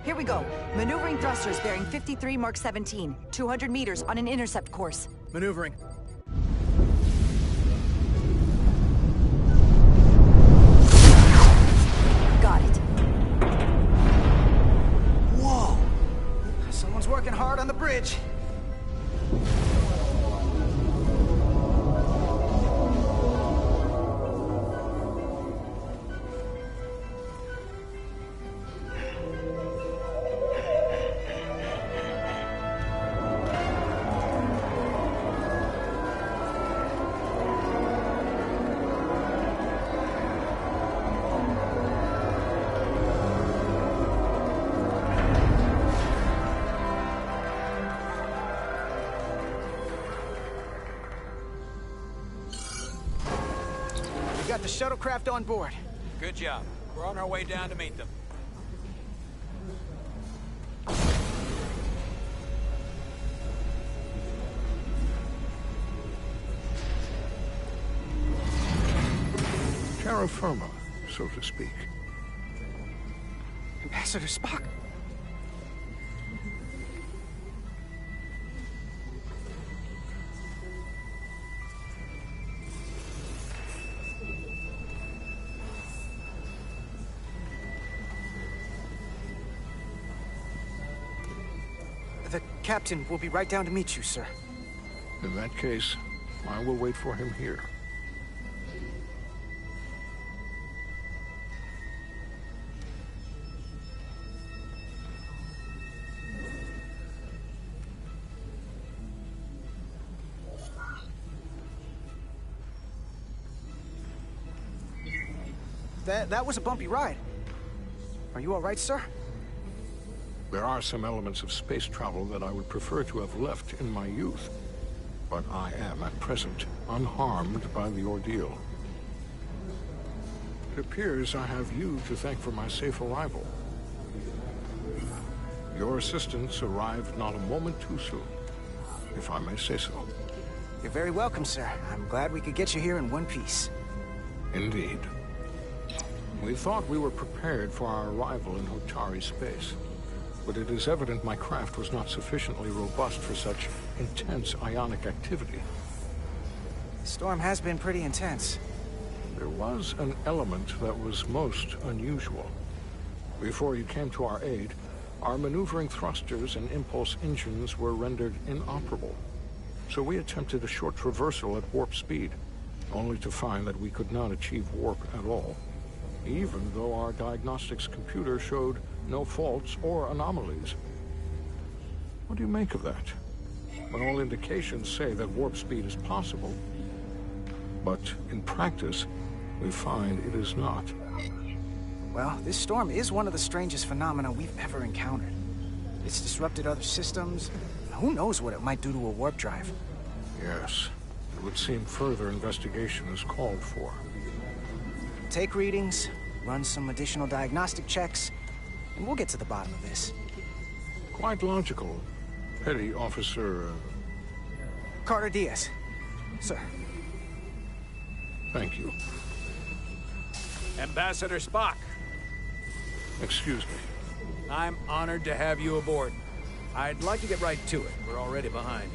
Here we go. Maneuvering thrusters bearing 53 Mark 17. 200 meters on an intercept course. Maneuvering. Got it. got the shuttlecraft on board. Good job. We're on our way down to meet them. Terra firma, so to speak. Ambassador Spock? The captain will be right down to meet you, sir. In that case, I will wait for him here. That was a bumpy ride. Are you all right, sir? There are some elements of space travel that I would prefer to have left in my youth, but I am, at present, unharmed by the ordeal. It appears I have you to thank for my safe arrival. Your assistance arrived not a moment too soon, if I may say so. You're very welcome, sir. I'm glad we could get you here in one piece. Indeed. We thought we were prepared for our arrival in Hotari space, but it is evident my craft was not sufficiently robust for such intense ionic activity. The storm has been pretty intense. There was an element that was most unusual. Before you came to our aid, our maneuvering thrusters and impulse engines were rendered inoperable. So we attempted a short traversal at warp speed, only to find that we could not achieve warp at all, even though our diagnostics computer showed no faults or anomalies. What do you make of that? When all indications say that warp speed is possible, but in practice, we find it is not. Well, this storm is one of the strangest phenomena we've ever encountered. It's disrupted other systems. Who knows what it might do to a warp drive? Yes, it would seem further investigation is called for. Take readings, run some additional diagnostic checks, and we'll get to the bottom of this. Quite logical. Petty Officer... Carter Diaz. Sir. Thank you. Ambassador Spock. Excuse me. I'm honored to have you aboard. I'd like to get right to it. We're already behind.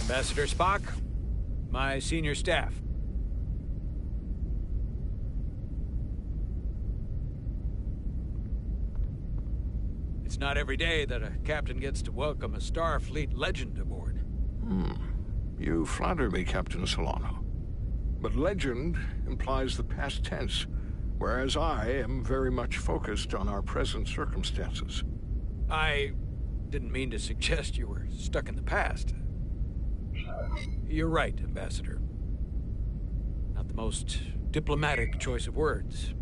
Ambassador Spock, my senior staff. It's not every day that a captain gets to welcome a Starfleet legend aboard. You flatter me, Captain Solano. But legend implies the past tense, whereas I am very much focused on our present circumstances. I didn't mean to suggest you were stuck in the past. You're right, Ambassador. Not the most diplomatic choice of words.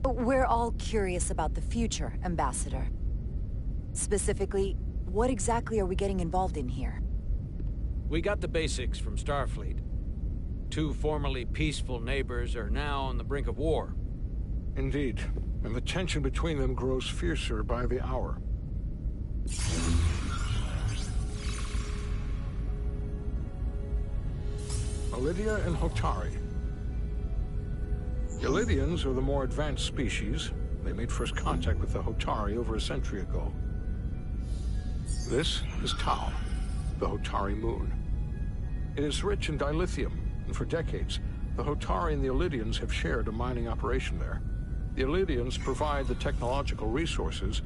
We're all curious about the future, Ambassador. Specifically, what exactly are we getting involved in here? We got the basics from Starfleet. Two formerly peaceful neighbors are now on the brink of war. Indeed, and the tension between them grows fiercer by the hour. Elydia and Hotari. Elydians are the more advanced species. They made first contact with the Hotari over a century ago. This is Tau, the Hotari moon. It is rich in dilithium, and for decades, the Hotari and the Elydians have shared a mining operation there. The Elydians provide the technological resources,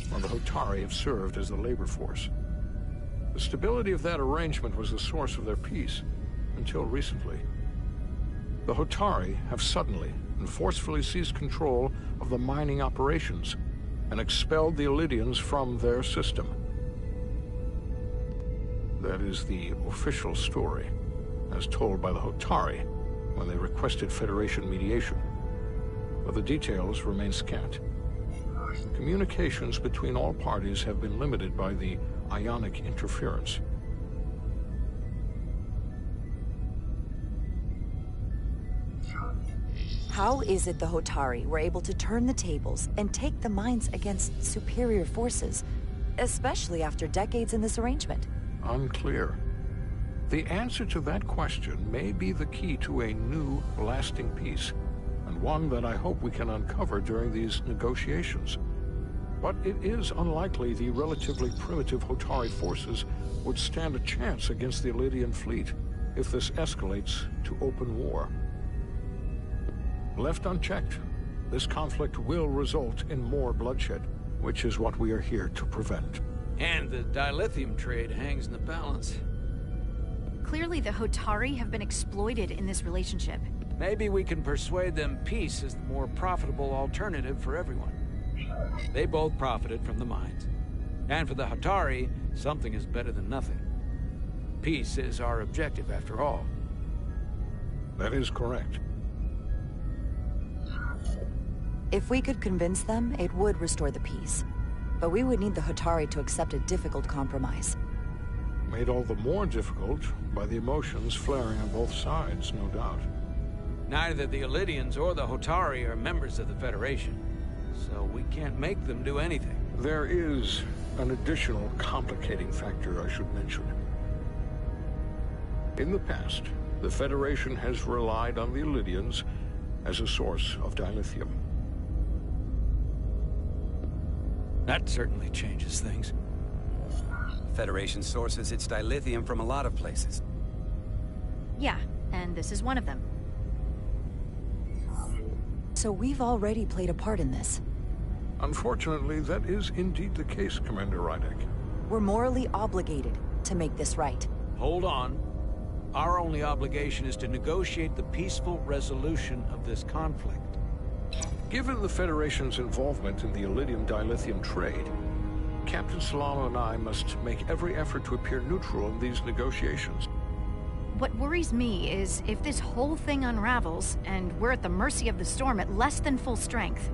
while the Hotari have served as the labor force. The stability of that arrangement was the source of their peace, until recently. The Hotari have suddenly, and forcefully seized control of the mining operations and expelled the Illydians from their system. That is the official story, as told by the Hotari when they requested Federation mediation. But the details remain scant. Communications between all parties have been limited by the ionic interference. How is it the Hotari were able to turn the tables and take the mines against superior forces, especially after decades in this arrangement? Unclear. The answer to that question may be the key to a new, lasting peace, and one that I hope we can uncover during these negotiations. But it is unlikely the relatively primitive Hotari forces would stand a chance against the Illydian fleet if this escalates to open war. Left unchecked, this conflict will result in more bloodshed, which is what we are here to prevent. And the dilithium trade hangs in the balance. Clearly the Hotari have been exploited in this relationship. Maybe we can persuade them peace is the more profitable alternative for everyone. They both profited from the mines. And for the Hotari, something is better than nothing. Peace is our objective, after all. That is correct. If we could convince them, it would restore the peace. But we would need the Hotari to accept a difficult compromise. Made all the more difficult by the emotions flaring on both sides, no doubt. Neither the Illydians or the Hotari are members of the Federation, so we can't make them do anything. There is an additional complicating factor I should mention. In the past, the Federation has relied on the Illydians as a source of dilithium. That certainly changes things. Federation sources its dilithium from a lot of places. Yeah, and this is one of them. So we've already played a part in this. Unfortunately, that is indeed the case, Commander Rydek. We're morally obligated to make this right. Hold on. Our only obligation is to negotiate the peaceful resolution of this conflict. Given the Federation's involvement in the Iridium dilithium trade, Captain Solano and I must make every effort to appear neutral in these negotiations. What worries me is if this whole thing unravels, and we're at the mercy of the storm at less than full strength.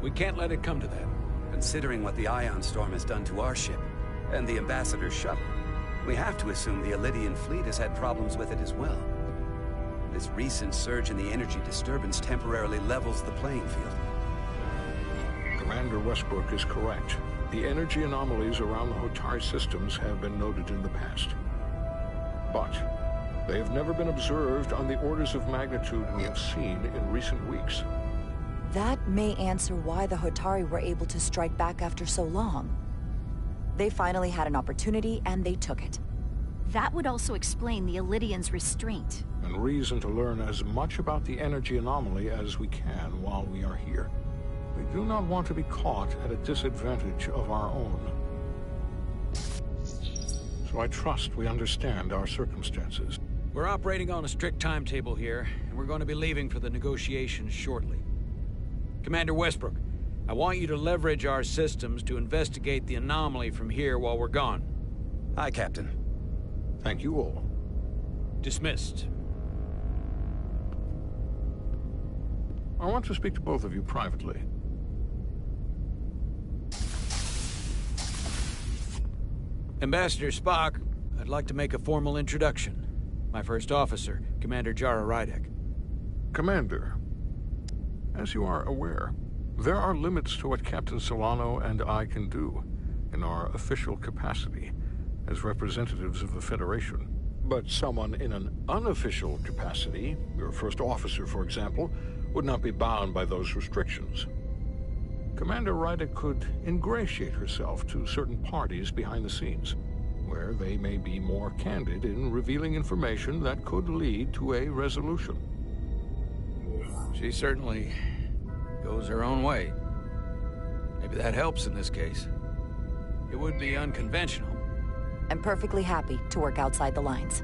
We can't let it come to that. Considering what the Ion Storm has done to our ship, and the Ambassador's shuttle, we have to assume the Illydian fleet has had problems with it as well. This recent surge in the energy disturbance temporarily levels the playing field. Commander Westbrook is correct. The energy anomalies around the Hotari systems have been noted in the past. But they have never been observed on the orders of magnitude we have seen in recent weeks. That may answer why the Hotari were able to strike back after so long. They finally had an opportunity, and they took it. That would also explain the Illydians' restraint. And reason to learn as much about the energy anomaly as we can while we are here. We do not want to be caught at a disadvantage of our own. So I trust we understand our circumstances. We're operating on a strict timetable here, and we're going to be leaving for the negotiations shortly. Commander Westbrook, I want you to leverage our systems to investigate the anomaly from here while we're gone. Aye, Captain. Thank you all. Dismissed. I want to speak to both of you privately. Ambassador Spock, I'd like to make a formal introduction. My first officer, Commander Jara Rydek. Commander, as you are aware, there are limits to what Captain Solano and I can do in our official capacity as representatives of the Federation. But someone in an unofficial capacity, your first officer, for example, would not be bound by those restrictions. Commander Rydek could ingratiate herself to certain parties behind the scenes, where they may be more candid in revealing information that could lead to a resolution. She certainly goes her own way. Maybe that helps in this case. It would be unconventional. I'm perfectly happy to work outside the lines.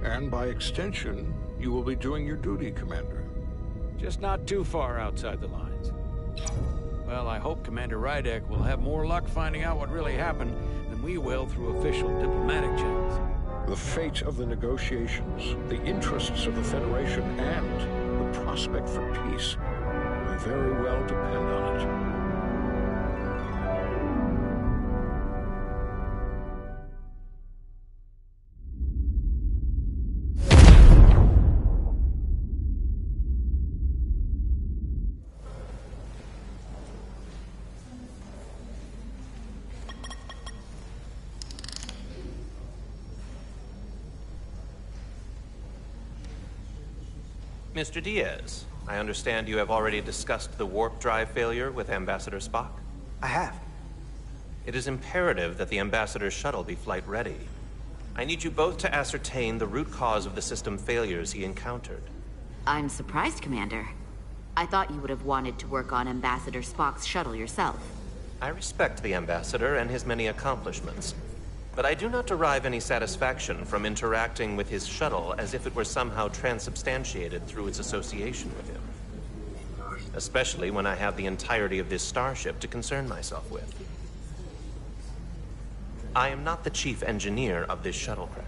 And by extension, you will be doing your duty, Commander. Just not too far outside the lines. Well, I hope Commander Rydek will have more luck finding out what really happened than we will through official diplomatic channels. The fate of the negotiations, the interests of the Federation, and the prospect for peace may very well depend on it. Mr. Diaz, I understand you have already discussed the warp drive failure with Ambassador Spock? I have. It is imperative that the Ambassador's shuttle be flight ready. I need you both to ascertain the root cause of the system failures he encountered. I'm surprised, Commander. I thought you would have wanted to work on Ambassador Spock's shuttle yourself. I respect the Ambassador and his many accomplishments, but I do not derive any satisfaction from interacting with his shuttle as if it were somehow transubstantiated through its association with him. Especially when I have the entirety of this starship to concern myself with. I am not the chief engineer of this shuttlecraft.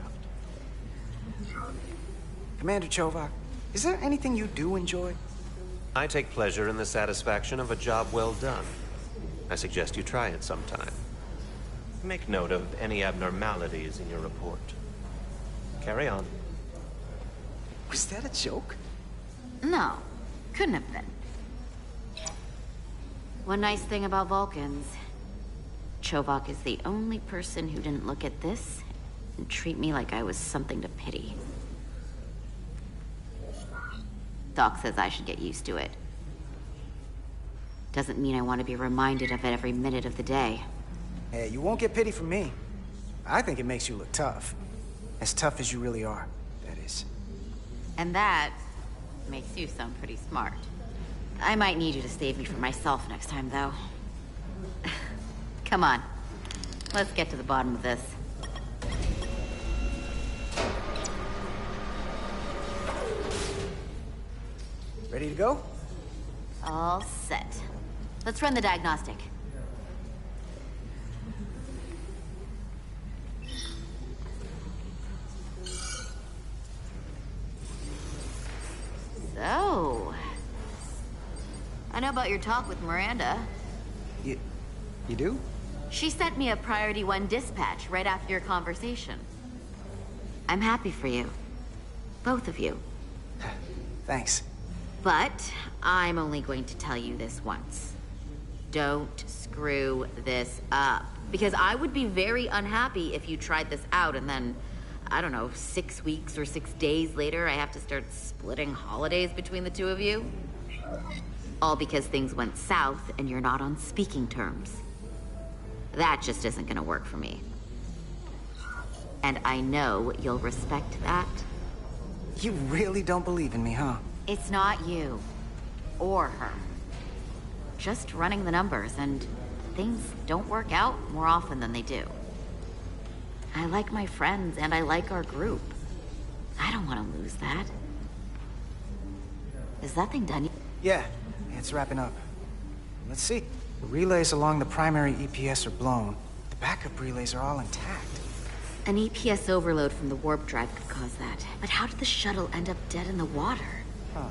Commander Chovak, is there anything you do enjoy? I take pleasure in the satisfaction of a job well done. I suggest you try it sometime. Make note of any abnormalities in your report. Carry on. Was that a joke? No, couldn't have been. One nice thing about Vulcans, Chovak is the only person who didn't look at this and treat me like I was something to pity. Doc says I should get used to it. Doesn't mean I want to be reminded of it every minute of the day. Hey, you won't get pity from me. I think it makes you look tough. As tough as you really are, that is. And that makes you sound pretty smart. I might need you to save me from myself next time, though. Come on. Let's get to the bottom of this. Ready to go? All set. Let's run the diagnostic. So, I know about your talk with Miranda. You do? She sent me a Priority 1 dispatch right after your conversation. I'm happy for you. Both of you. Thanks. But I'm only going to tell you this once. Don't screw this up. Because I would be very unhappy if you tried this out and then, I don't know, 6 weeks or 6 days later, I have to start splitting holidays between the two of you. All because things went south and you're not on speaking terms. That just isn't gonna work for me. And I know you'll respect that. You really don't believe in me, huh? It's not you. Or her. Just running the numbers, and things don't work out more often than they do. I like my friends, and I like our group. I don't want to lose that. Is that thing done? Yeah, it's wrapping up. Let's see. The relays along the primary EPS are blown. The backup relays are all intact. An EPS overload from the warp drive could cause that. But how did the shuttle end up dead in the water? Huh.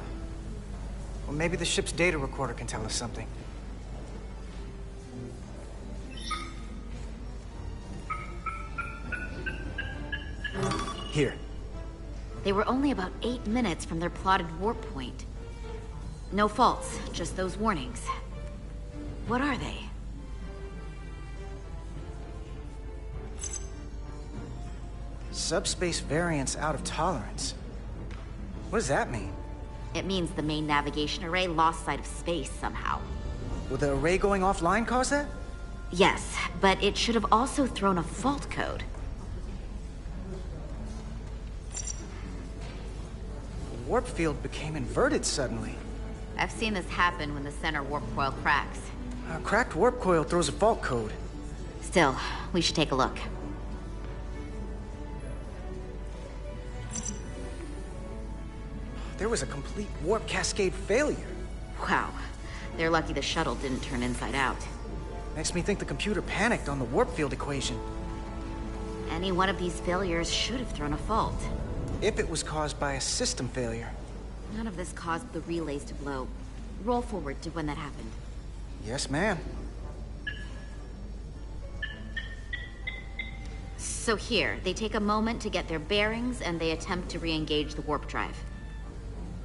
Well, maybe the ship's data recorder can tell us something. Here. They were only about 8 minutes from their plotted warp point. No faults, just those warnings. What are they? Subspace variance out of tolerance. What does that mean? It means the main navigation array lost sight of space somehow. Will the array going offline cause that? Yes, but it should have also thrown a fault code. The warp field became inverted suddenly. I've seen this happen when the center warp coil cracks. A cracked warp coil throws a fault code. Still, we should take a look. There was a complete warp cascade failure. Wow. They're lucky the shuttle didn't turn inside out. Makes me think the computer panicked on the warp field equation. Any one of these failures should have thrown a fault. If it was caused by a system failure. None of this caused the relays to blow. Roll forward to when that happened. Yes, ma'am. So here, they take a moment to get their bearings and they attempt to re-engage the warp drive.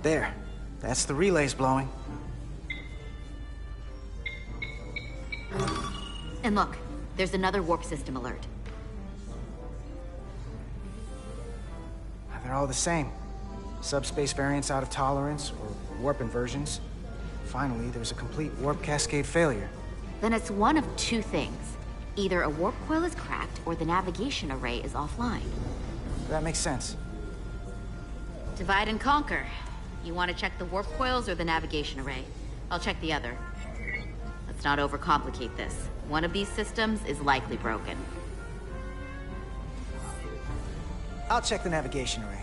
There. That's the relays blowing. And look, there's another warp system alert. They're all the same. Subspace variants out of tolerance, or warp inversions. Finally, there's a complete warp cascade failure. Then it's one of two things. Either a warp coil is cracked, or the navigation array is offline. That makes sense. Divide and conquer. You want to check the warp coils or the navigation array? I'll check the other. Let's not overcomplicate this. One of these systems is likely broken. I'll check the navigation array.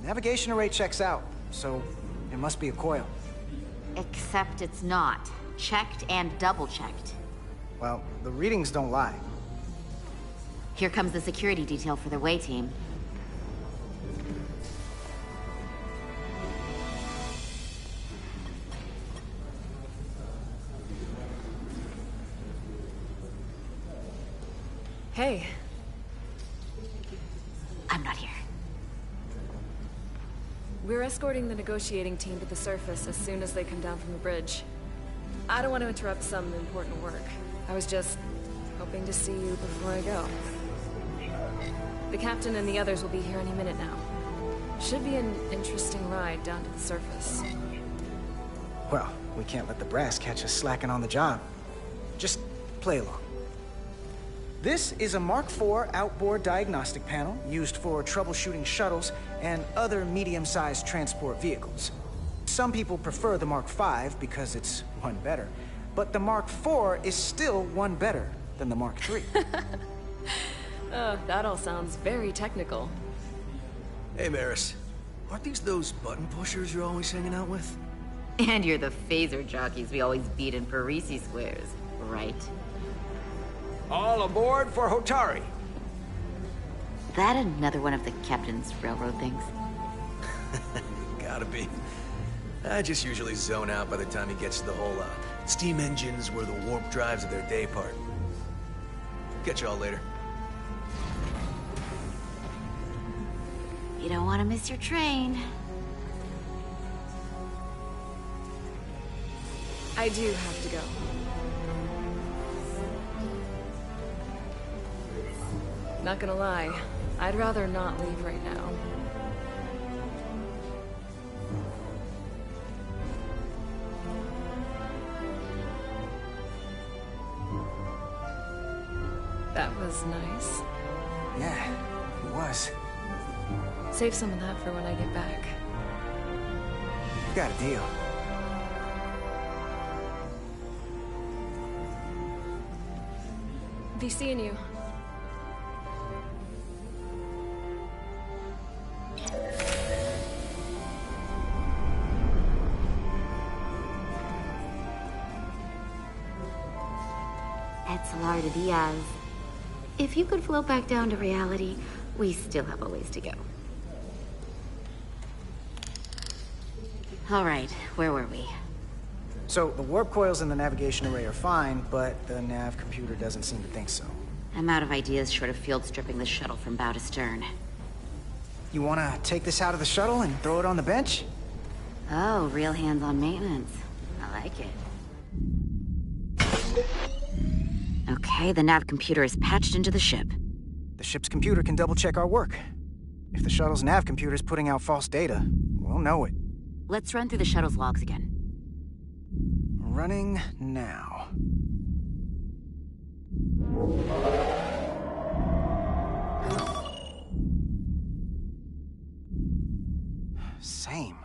Navigation array checks out, so it must be a coil. Except it's not. Checked and double-checked. Well, the readings don't lie. Here comes the security detail for the way team. Hey. I'm not here. We're escorting the negotiating team to the surface as soon as they come down from the bridge. I don't want to interrupt some important work. I was just hoping to see you before I go. The captain and the others will be here any minute now. Should be an interesting ride down to the surface. Well, we can't let the brass catch us slacking on the job. Just play along. This is a Mark IV outboard diagnostic panel used for troubleshooting shuttles and other medium-sized transport vehicles. Some people prefer the Mark V because it's one better, but the Mark IV is still one better than the Mark III. That all sounds very technical. Hey, Maris. Aren't these those button pushers you're always hanging out with? And you're the phaser jockeys we always beat in Parisi squares, right? All aboard for Hotari. That another one of the captain's railroad things? Gotta be. I just usually zone out by the time he gets to the whole steam engines were the warp drives of their day part. Catch y'all later. You don't want to miss your train. I do have to go. Not gonna lie, I'd rather not leave right now. That was nice. Yeah, it was. Save some of that for when I get back. You got a deal. Be seeing you. Etzelar Diaz. If you could float back down to reality, we still have a ways to go. All right, where were we? So, the warp coils in the navigation array are fine, but the nav computer doesn't seem to think so. I'm out of ideas short of field stripping the shuttle from bow to stern. You wanna take this out of the shuttle and throw it on the bench? Oh, real hands-on maintenance. I like it. Okay, the nav computer is patched into the ship. The ship's computer can double-check our work. If the shuttle's nav computer's putting out false data, we'll know it. Let's run through the shuttle's logs again. Running now. Same.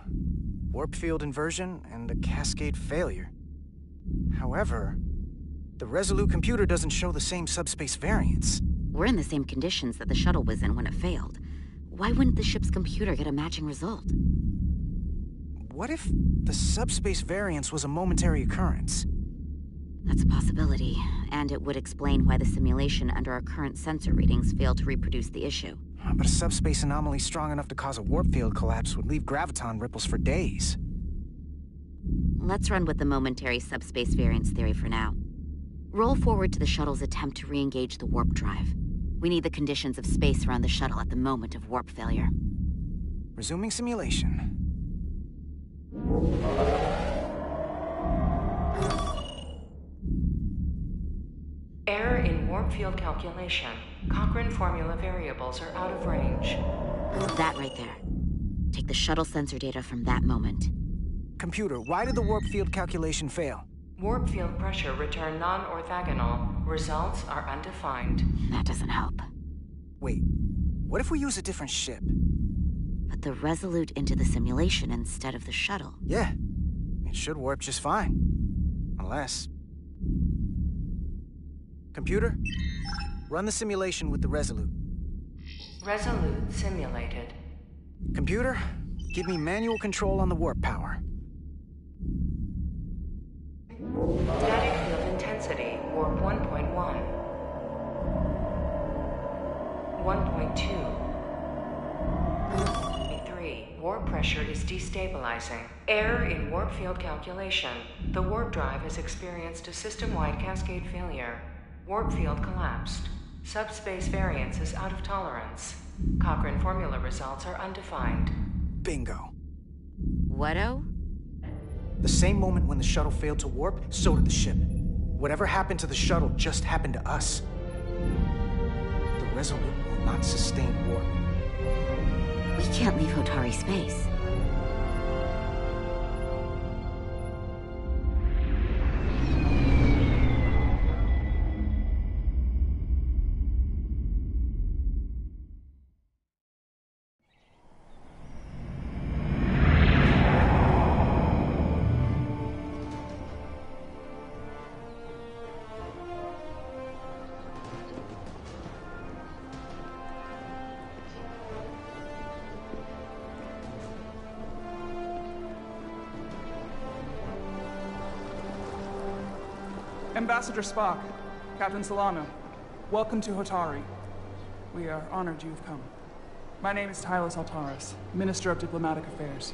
Warp field inversion and a cascade failure. However, the Resolute computer doesn't show the same subspace variance. We're in the same conditions that the shuttle was in when it failed. Why wouldn't the ship's computer get a matching result? What if the subspace variance was a momentary occurrence? That's a possibility, and it would explain why the simulation under our current sensor readings failed to reproduce the issue. But a subspace anomaly strong enough to cause a warp field collapse would leave graviton ripples for days. Let's run with the momentary subspace variance theory for now. Roll forward to the shuttle's attempt to re-engage the warp drive. We need the conditions of space around the shuttle at the moment of warp failure. Resuming simulation. Error in warp field calculation. Cochrane formula variables are out of range. That right there. Take the shuttle sensor data from that moment. Computer, why did the warp field calculation fail? Warp field pressure returned non-orthogonal. Results are undefined. That doesn't help. Wait, what if we use a different ship? Put the Resolute into the simulation instead of the shuttle. Yeah, it should warp just fine. Unless... Computer, run the simulation with the Resolute. Resolute simulated. Computer, give me manual control on the warp power. Static field intensity, warp 1.1. 1.2. 3. Warp pressure is destabilizing. Error in warp field calculation. The warp drive has experienced a system-wide cascade failure. Warp field collapsed. Subspace variance is out of tolerance. Cochrane formula results are undefined. Bingo. What-o? The same moment when the shuttle failed to warp, so did the ship. Whatever happened to the shuttle just happened to us. The Resolute will not sustain warp. We can't leave Hotari space. Ambassador Spock, Captain Solano, welcome to Hotari. We are honored you have come. My name is Tylos Altaris, Minister of Diplomatic Affairs.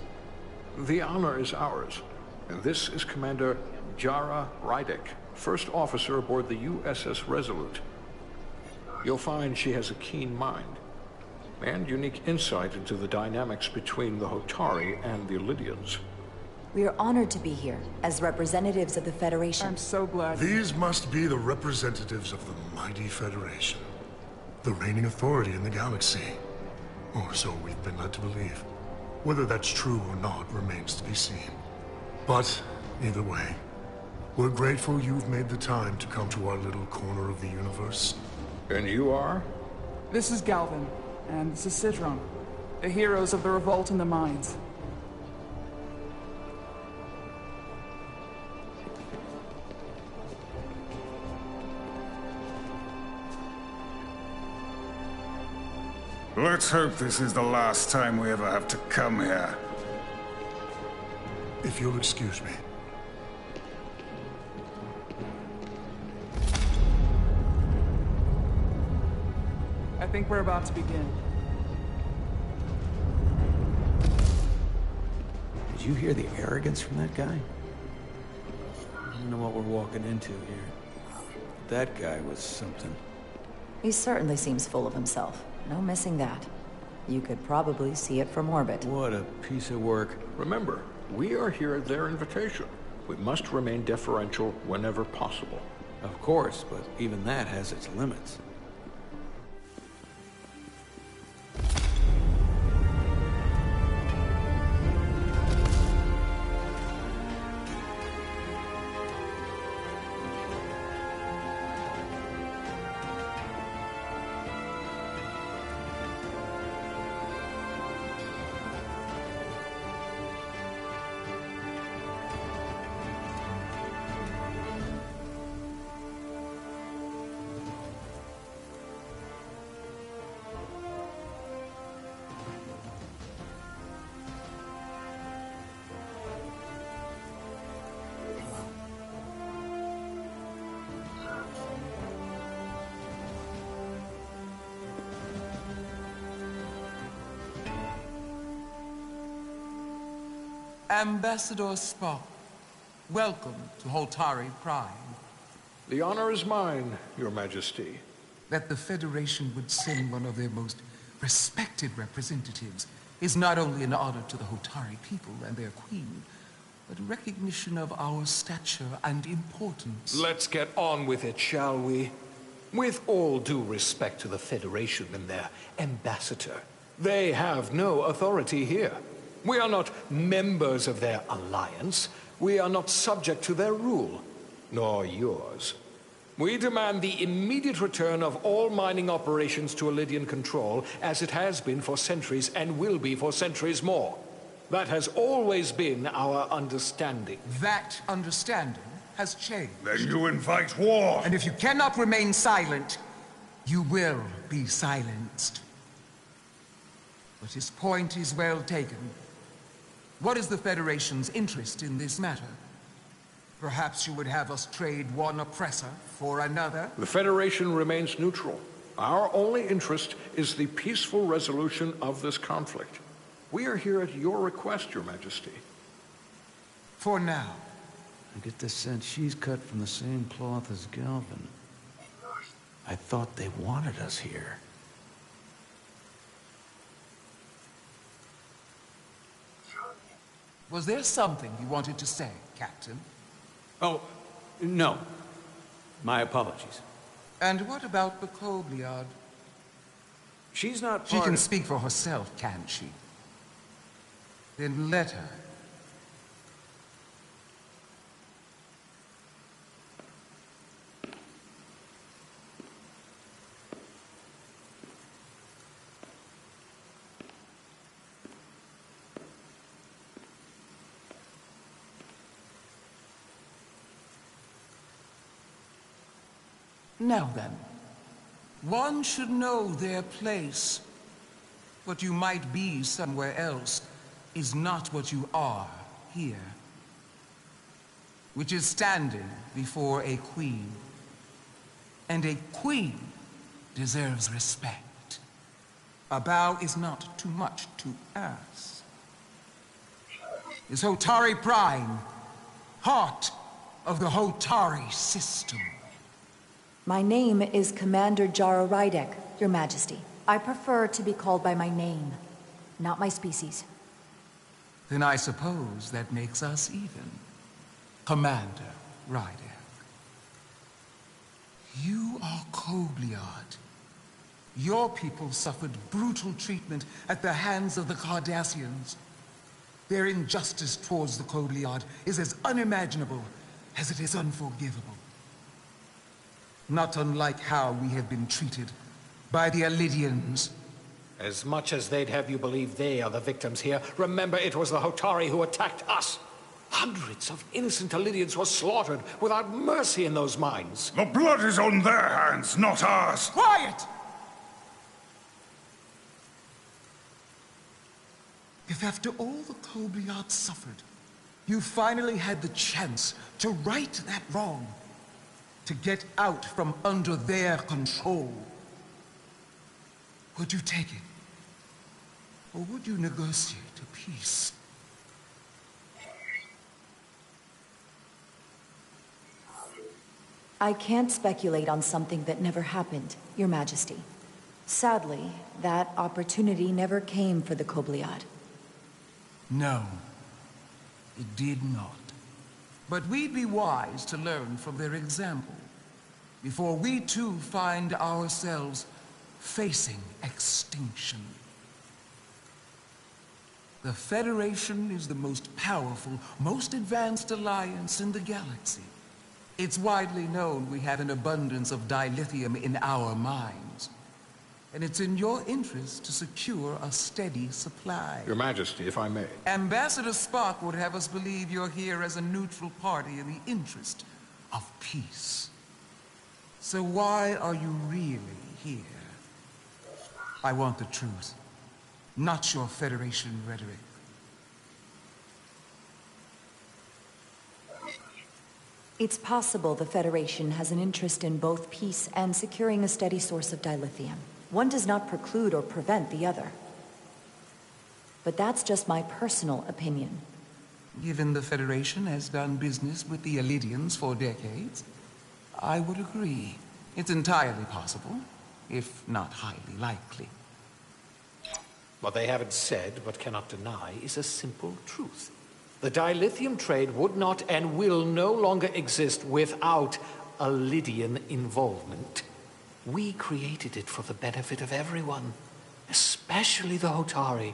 The honor is ours. And this is Commander Jara Rydick, first officer aboard the USS Resolute. You'll find she has a keen mind and unique insight into the dynamics between the Hotari and the Illidians. We are honored to be here, as representatives of the Federation. I'm so glad. These must be the representatives of the mighty Federation. The reigning authority in the galaxy. Or so we've been led to believe. Whether that's true or not remains to be seen. But, either way, we're grateful you've made the time to come to our little corner of the universe. And you are? This is Galvin, and this is Sidron, the heroes of the revolt in the mines. Let's hope this is the last time we ever have to come here. If you'll excuse me. I think we're about to begin. Did you hear the arrogance from that guy? I don't know what we're walking into here. That guy was something. He certainly seems full of himself. No missing that. You could probably see it from orbit. What a piece of work. Remember, we are here at their invitation. We must remain deferential whenever possible. Of course, but even that has its limits. Ambassador Spock, welcome to Holtari Prime. The honor is mine, Your Majesty. That the Federation would send one of their most respected representatives is not only an honor to the Holtari people and their queen, but recognition of our stature and importance. Let's get on with it, shall we? With all due respect to the Federation and their ambassador, they have no authority here. We are not members of their alliance. We are not subject to their rule, nor yours. We demand the immediate return of all mining operations to Elydian control, as it has been for centuries and will be for centuries more. That has always been our understanding. That understanding has changed. Then you invite war! And if you cannot remain silent, you will be silenced. But his point is well taken. What is the Federation's interest in this matter? Perhaps you would have us trade one oppressor for another? The Federation remains neutral. Our only interest is the peaceful resolution of this conflict. We are here at your request, Your Majesty. For now. I get the sense she's cut from the same cloth as Galvin. I thought they wanted us here. Was there something you wanted to say, Captain? Oh, no. My apologies. And what about the Kobliad? She's not She can speak for herself, can't she? Then let her. Now then, one should know their place. What you might be somewhere else is not what you are here. Which is standing before a queen. And a queen deserves respect. A bow is not too much to ask. Is Hotari Prime, heart of the Hotari system. My name is Commander Jara Rydek, Your Majesty. I prefer to be called by my name, not my species. Then I suppose that makes us even. Commander Rydek. You are Kobliad. Your people suffered brutal treatment at the hands of the Cardassians. Their injustice towards the Kobliad is as unimaginable as it is unforgivable. Not unlike how we have been treated by the Elydians. As much as they'd have you believe they are the victims here, remember it was the Hotari who attacked us. Hundreds of innocent Elydians were slaughtered without mercy in those mines. The blood is on their hands, not ours! Quiet! If after all the Kobliad suffered, you finally had the chance to right that wrong, to get out from under their control, would you take it? Or would you negotiate a peace? I can't speculate on something that never happened, Your Majesty. Sadly, that opportunity never came for the Kobliad. No, it did not. But we'd be wise to learn from their example, before we too find ourselves facing extinction. The Federation is the most powerful, most advanced alliance in the galaxy. It's widely known we have an abundance of dilithium in our mines. And it's in your interest to secure a steady supply. Your Majesty, if I may. Ambassador Spock would have us believe you're here as a neutral party in the interest of peace. So why are you really here? I want the truth, not your Federation rhetoric. It's possible the Federation has an interest in both peace and securing a steady source of dilithium. One does not preclude or prevent the other. But that's just my personal opinion. Given the Federation has done business with the Elidians for decades, I would agree. It's entirely possible, if not highly likely. What they haven't said, but cannot deny, is a simple truth. The dilithium trade would not and will no longer exist without Elidian involvement. We created it for the benefit of everyone, especially the Hotari.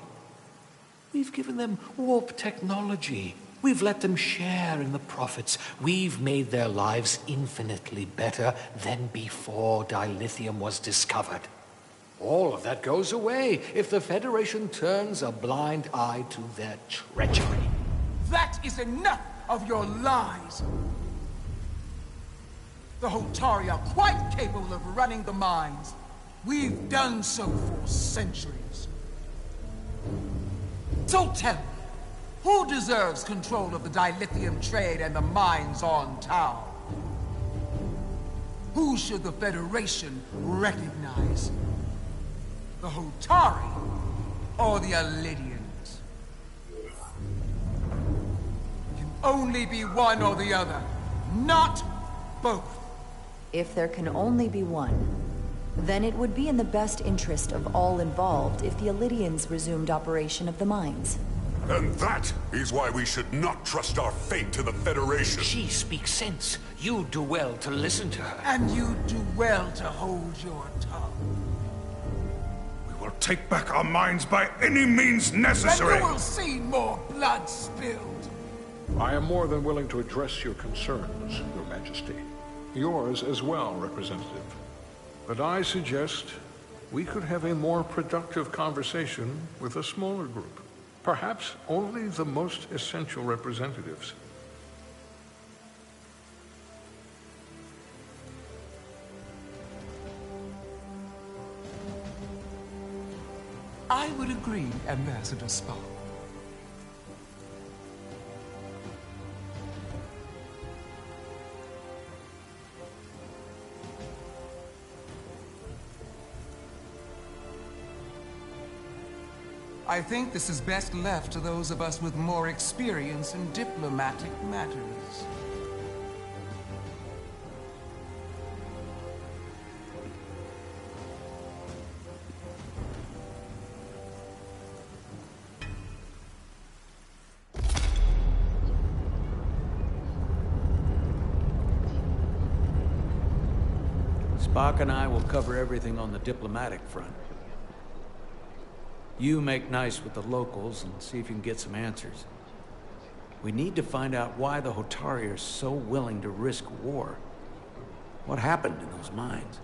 We've given them warp technology. We've let them share in the profits. We've made their lives infinitely better than before dilithium was discovered. All of that goes away if the Federation turns a blind eye to their treachery. That is enough of your lies! The Hotari are quite capable of running the mines. We've done so for centuries. So tell me, who deserves control of the dilithium trade and the mines on Tau? Who should the Federation recognize? The Hotari or the Elidians? It can only be one or the other, not both. If there can only be one, then it would be in the best interest of all involved if the Elidians resumed operation of the mines. And that is why we should not trust our fate to the Federation. She speaks sense. You do well to listen to her. And you do well to hold your tongue. We will take back our minds by any means necessary. And you will see more blood spilled. I am more than willing to address your concerns, Your Majesty. Yours as well, Representative. But I suggest we could have a more productive conversation with a smaller group. Perhaps only the most essential representatives. I would agree, Ambassador Spock. I think this is best left to those of us with more experience in diplomatic matters. Spock and I will cover everything on the diplomatic front. You make nice with the locals and see if you can get some answers. We need to find out why the Hotari are so willing to risk war. What happened in those mines?